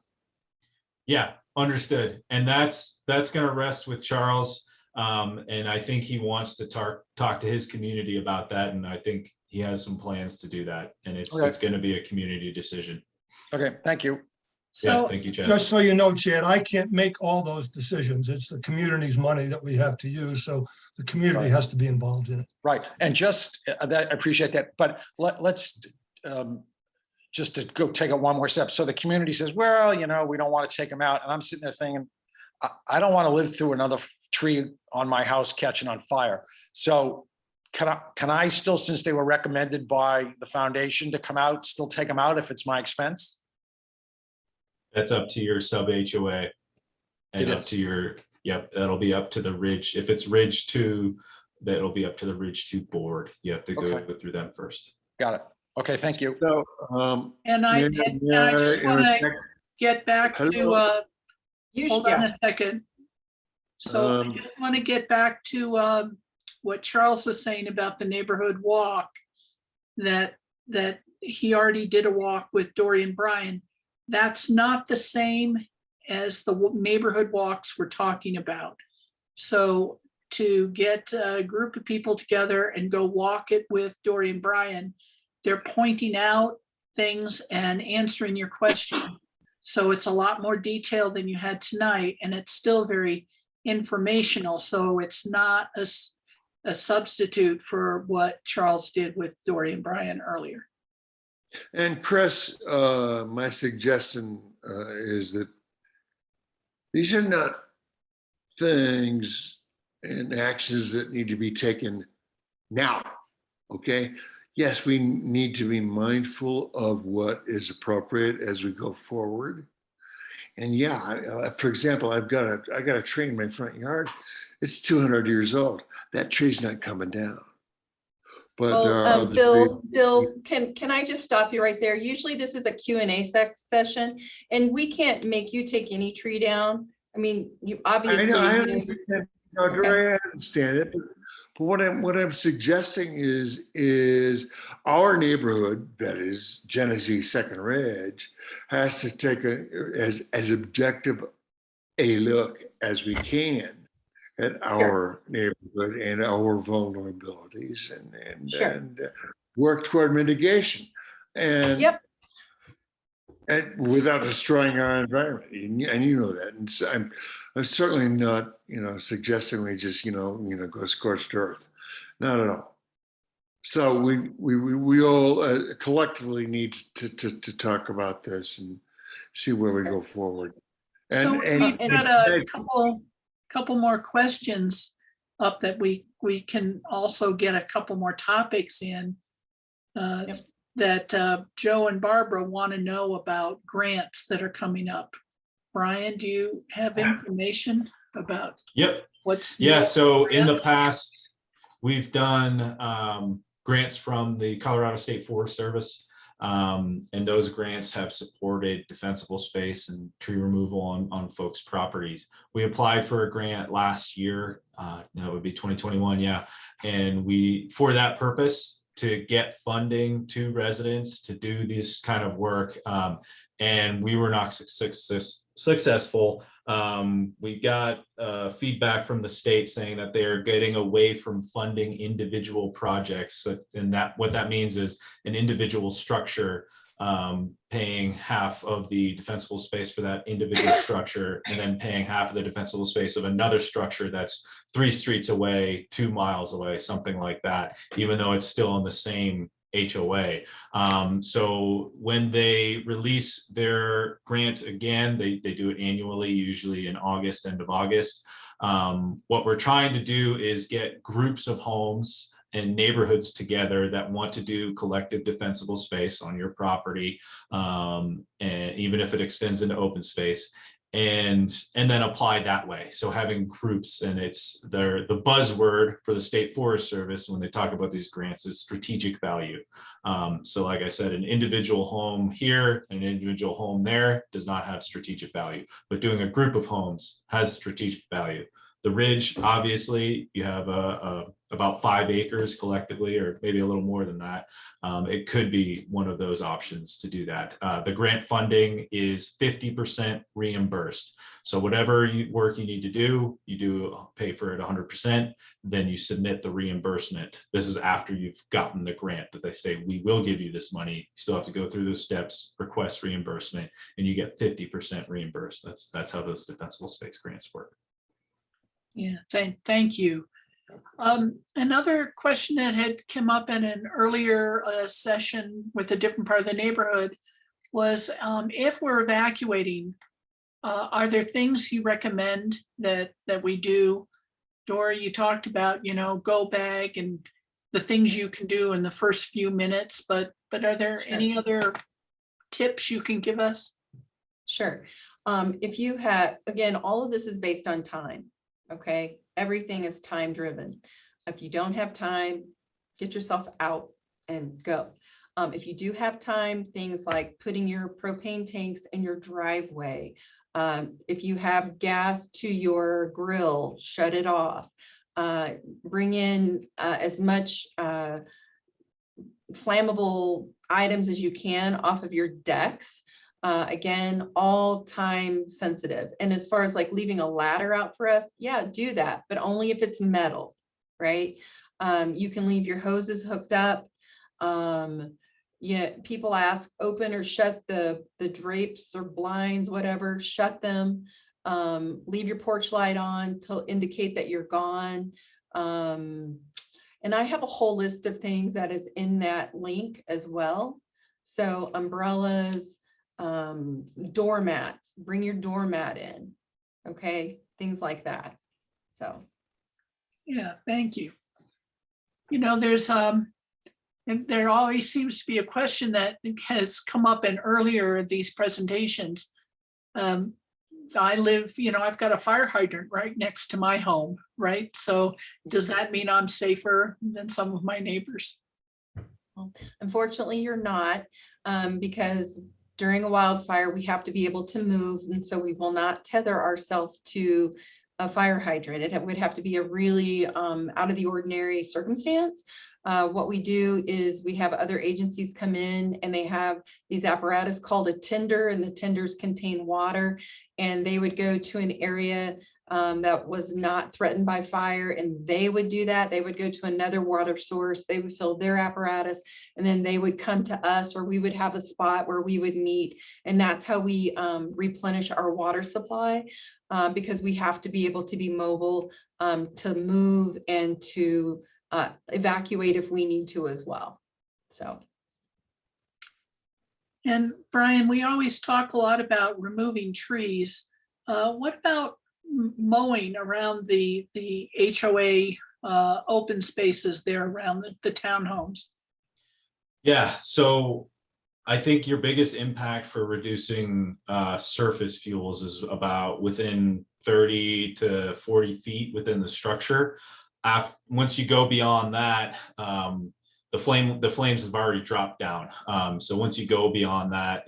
Yeah, understood. And that's going to rest with Charles. And I think he wants to talk to his community about that. And I think he has some plans to do that. And it's going to be a community decision. Okay, thank you. Yeah, So thank you, Chad. Just so you know, Chad, I can't make all those decisions. It's the community's money that we have to use. So the community has to be involved in it. Right. And just that, I appreciate that. But let's just to go take it one more step. So the community says, well, we don't want to take them out. And I'm sitting there thinking, I don't want to live through another tree on my house catching on fire. So can I still, since they were recommended by the foundation to come out, still take them out if it's my expense? That's up to your sub HOA and It up is. to your, that'll be up to the Ridge. If it's Ridge 2, that'll be up to the Ridge 2 board. You have to go through them first. Got it. Okay, thank you. So, And I just want to get back to, hold on Yeah. a second. So I just want to get back to what Charles was saying about the neighborhood walk, that he already did a walk with Dory and Brian. That's not the same as the neighborhood walks we're talking about. So to get a group of people together and go walk it with Dory and Brian, they're pointing out things and answering your questions. So it's a lot more detailed than you had tonight, and it's still very informational. So it's not a substitute for what Charles did with Dory and Brian earlier. And Chris, my suggestion is that these are not things and actions that need to be taken now, okay? Yes, we need to be mindful of what is appropriate as we go forward. And yeah, for example, I got a tree in my front yard. It's 200 years old. That tree's not coming down. But there are other Bill, can I just stop you right there? Usually this is a Q&A session, and we can't make you take any tree down. I mean, you obviously. I understand. No, Dory, I understand it. But what I'm suggesting is our neighborhood, that is Genesee Second Ridge, has to take as objective a look as we can at our neighborhood and our vulnerabilities and work toward mitigation. And And without destroying our environment, and you know that. And so I'm certainly not, suggesting we just, go scorched earth. Not at all. So we all collectively need to talk about this and see where we go forward. So And we've got a couple more questions up that we can also get a couple more topics in. Yep. That Joe and Barbara want to know about grants that are coming up. Brian, do you have information about Yep. what's? Yeah, new so in the grants? past, we've done grants from the Colorado State Forest Service. And those grants have supported defensible space and tree removal on folks' properties. We applied for a grant last year, it would be 2021, yeah. And for that purpose, to get funding to residents to do this kind of work. And we were not successful. We got feedback from the state saying that they're getting away from funding individual projects. And what that means is an individual structure paying half of the defensible space for that individual structure, and then paying half of the defensible space of another structure that's 3 streets away, 2 miles away, something like that, even though it's still in the same HOA. So when they release their grant again, they do it annually, usually in August, end of August. What we're trying to do is get groups of homes and neighborhoods together that want to do collective defensible space on your property, and even if it extends into open space, and then apply that way. So having groups, and it's the buzzword for the State Forest Service when they talk about these grants is strategic value. So like I said, an individual home here, an individual home there does not have strategic value, but doing a group of homes has strategic value. The Ridge, obviously, you have about 5 acres collectively, or maybe a little more than that. It could be one of those options to do that. The grant funding is 50% reimbursed. So whatever work you need to do, you pay for it 100%, then you submit the reimbursement. This is after you've gotten the grant that they say, we will give you this money. You still have to go through those steps, request reimbursement, and you get 50% reimbursed. That's how those defensible space grants work. Yeah, thank you. Another question that had come up in an earlier session with a different part of the neighborhood was if we're evacuating, are there things you recommend that we do? Dora, you talked about, go bag and the things you can do in the first few minutes, but are there any other tips you can give us? Sure. If you have, again, all of this is based on time. Okay, everything is time driven. If you don't have time, get yourself out and go. If you do have time, things like putting your propane tanks in your driveway. If you have gas to your grill, shut it off. Bring in as much flammable items as you can off of your decks. Again, all time sensitive. And as far as like leaving a ladder out for us, yeah, do that, but only if it's metal, right? You can leave your hoses hooked up. Yeah, people ask, open or shut the drapes or blinds, whatever, shut them. Leave your porch light on to indicate that you're gone. And I have a whole list of things that is in that link as well. So umbrellas, doormats, bring your doormat in, okay, things like that. So Yeah, thank you. There's there always seems to be a question that has come up in earlier of these presentations. I live, I've got a fire hydrant right next to my home, right? So does that mean I'm safer than some of my neighbors? well, unfortunately you're not, because during a wildfire, we have to be able to move. And so we will not tether ourselves to a fire hydrant. It would have to be a really out of the ordinary circumstance. What we do is we have other agencies come in and they have these apparatus called a tender, and the tenders contain water, and they would go to an area that was not threatened by fire, and they would do that. They would go to another water source, they would fill their apparatus, and then they would come to us, or we would have a spot where we would meet. And that's how we replenish our water supply, because we have to be able to be mobile to move and to evacuate if we need to as well. So. And Brian, we always talk a lot about removing trees. What about mowing around the HOA open spaces there around the townhomes? Yeah, so I think your biggest impact for reducing surface fuels is about within 30 to 40 feet within the structure. Once you go beyond that, the flames have already dropped down. So once you go beyond that,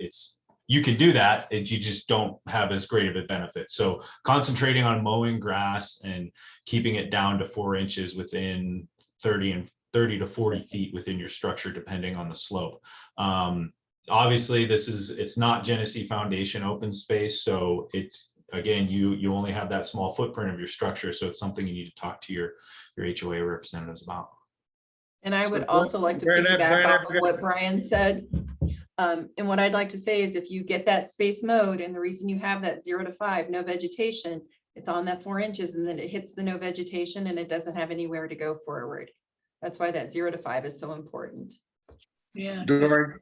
you can do that, and you just don't have as great of a benefit. So concentrating on mowing grass and keeping it down to 4 inches within 30 to 40 feet within your structure, depending on the slope. Obviously, it's not Genesee Foundation open space, so it's, again, you only have that small footprint of your structure, so it's something you need to talk to your HOA representatives about. And I would So, also like to Brian, piggyback Brian, off of what Brian said. And what I'd like to say is, if you get that space mowed, and the reason you have that 0 to 5, no vegetation, it's on that 4 inches, and then it hits the no vegetation, and it doesn't have anywhere to go forward. That's why that 0 to 5 is so important. Yeah. Dory,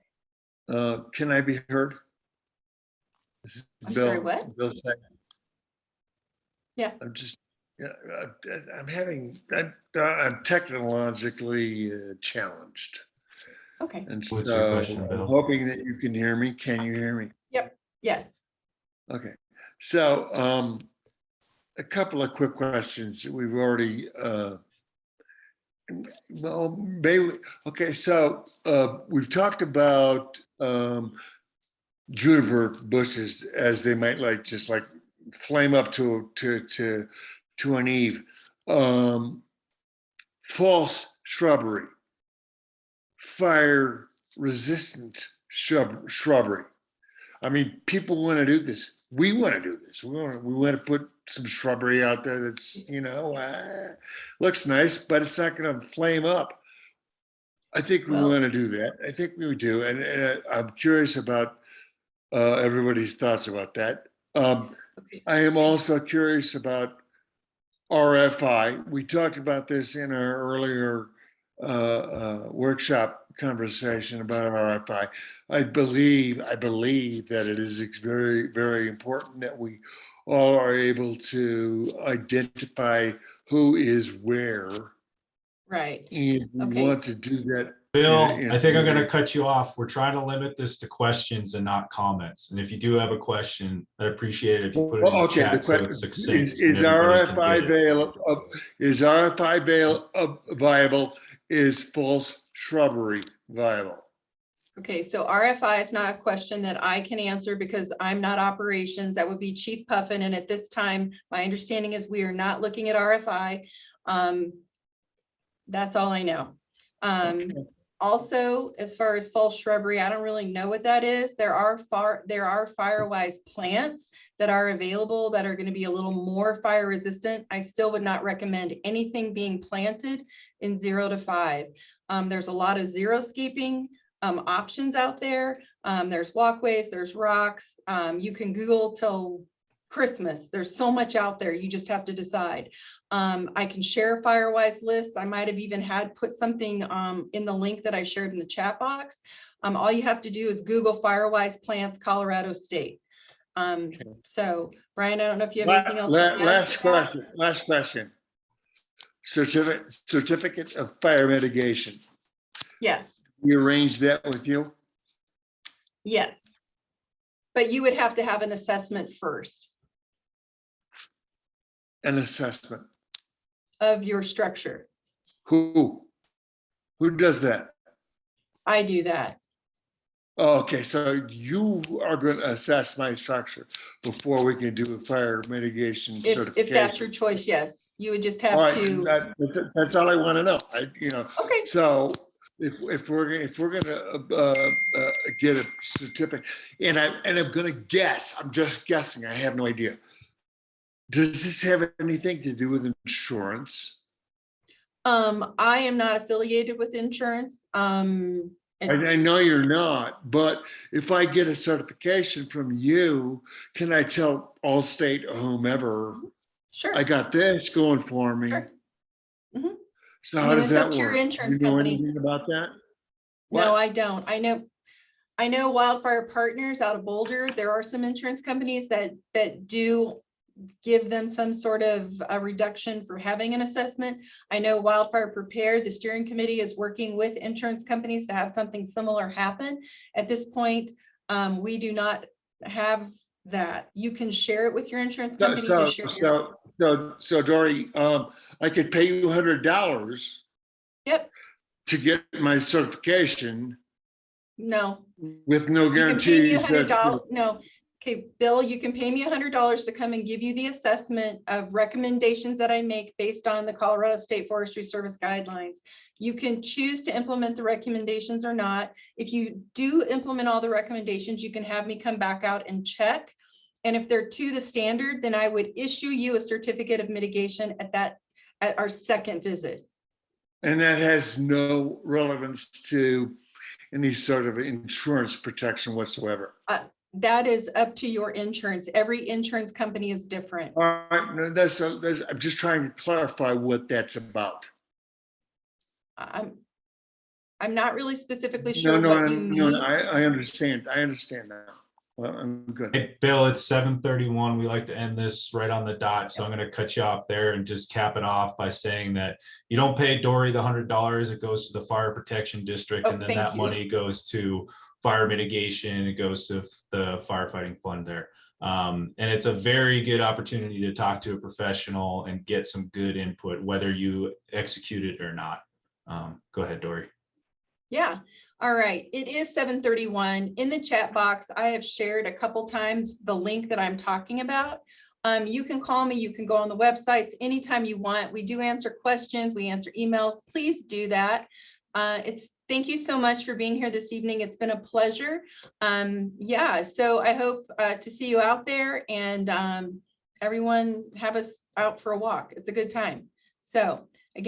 can I be heard? This is I'm Bill- sorry, what? Bill second. Yeah. I'm just, yeah, I'm technologically challenged. Okay. And What's your so question, I'm Bill? hoping that you can hear me. Can you hear me? Yes. Okay, so a couple of quick questions that we've already well, maybe, okay, so we've talked about juniper bushes as they might just flame up to an eve. False shrubbery, fire resistant shrubbery. I mean, people want to do this. We want to do this. We want to put some shrubbery out there that's, looks nice, but it's not going to flame up. I think we Well- want to do that. I think we do. And I'm curious about everybody's thoughts about that. Okay. I am also curious about RFI. We talked about this in our earlier workshop conversation about RFI. I believe that it is very, very important that we all are able to identify who is where. Right. And we Okay. want to do that. Bill, in- I think I'm going to cut you off. We're trying to limit this to questions and not comments. And if you do have a question, I'd appreciate it if you put it in the Okay, the chat so it's question succinct. is and everybody can RFI get it. viable? Is false shrubbery viable? Okay, so RFI is not a question that I can answer because I'm not operations. That would be Chief Puffin. And at this time, my understanding is we are not looking at RFI. That's all I know. Okay. Also, as far as false shrubbery, I don't really know what that is. There are Firewise plants that are available that are going to be a little more fire resistant. I still would not recommend anything being planted in 0 to 5. There's a lot of xeriscaping options out there. There's walkways, there's rocks. You can Google till Christmas. There's so much out there. You just have to decide. I can share a Firewise list. I might have even put something in the link that I shared in the chat box. All you have to do is Google Firewise plants, Colorado State. So Brian, I don't know if you have anything else. to add to that? Last question. Certificate of fire mitigation. Yes, We arranged that with you? yes. But you would have to have an assessment first An assessment. of your structure. Who does that? I do that. Oh, okay, so you are going to assess my structure before we can do a fire mitigation certification. If that's your choice, yes. You would just All have right, to, that's all I want to know. okay, So if we're gonna get a certificate, and I'm gonna guess, I'm just guessing, I have no idea. Does this have anything to do with insurance? I am not affiliated with insurance. I know you're not, but if I get a certification from you, can I tell Allstate or whomever, Sure. I got this going for me? Sure. Mhm. So I how mean, does it's up that to your work? Do insurance you know company. anything about that? No, What? I don't. I know Wildfire Partners out of Boulder. There are some insurance companies that do give them some sort of a reduction for having an assessment. I know Wildfire Prepared, the steering committee is working with insurance companies to have something similar happen. At this point, we do not have that. You can share it with your insurance company to share your. So Dory, I could pay you $100 Yep, to get my certification no. with no You can pay me guarantees that's $100. No. Okay, Bill, you can pay me $100 to come and give you the assessment of recommendations that I make based on the Colorado State Forestry Service guidelines. You can choose to implement the recommendations or not. If you do implement all the recommendations, you can have me come back out and check. And if they're to the standard, then I would issue you a certificate of mitigation at our second visit. and that has no relevance to any sort of insurance protection whatsoever. That is up to your insurance. Every insurance company is different. All right, no, I'm just trying to clarify what that's about. I'm not really specifically No, sure no, what you no, mean. I understand. I understand now. Well, I'm good. Hey, Bill, it's 7:31. We like to end this right on the dot. So I'm going to cut you off there and just cap it off by saying that you don't pay Dory the $100. It goes to the Fire Protection District. Oh, And then thank that you. money goes to fire mitigation. It goes to the firefighting fund there. And it's a very good opportunity to talk to a professional and get some good input, whether you execute it or not. Go ahead, Dory. Yeah. All right. It is 7:31. In the chat box, I have shared a couple times the link that I'm talking about. You can call me. You can go on the websites anytime you want. We do answer questions. We answer emails. Please do that. Thank you so much for being here this evening. It's been a pleasure. Yeah, so I hope to see you out there, and everyone have us out for a walk. It's a good time. So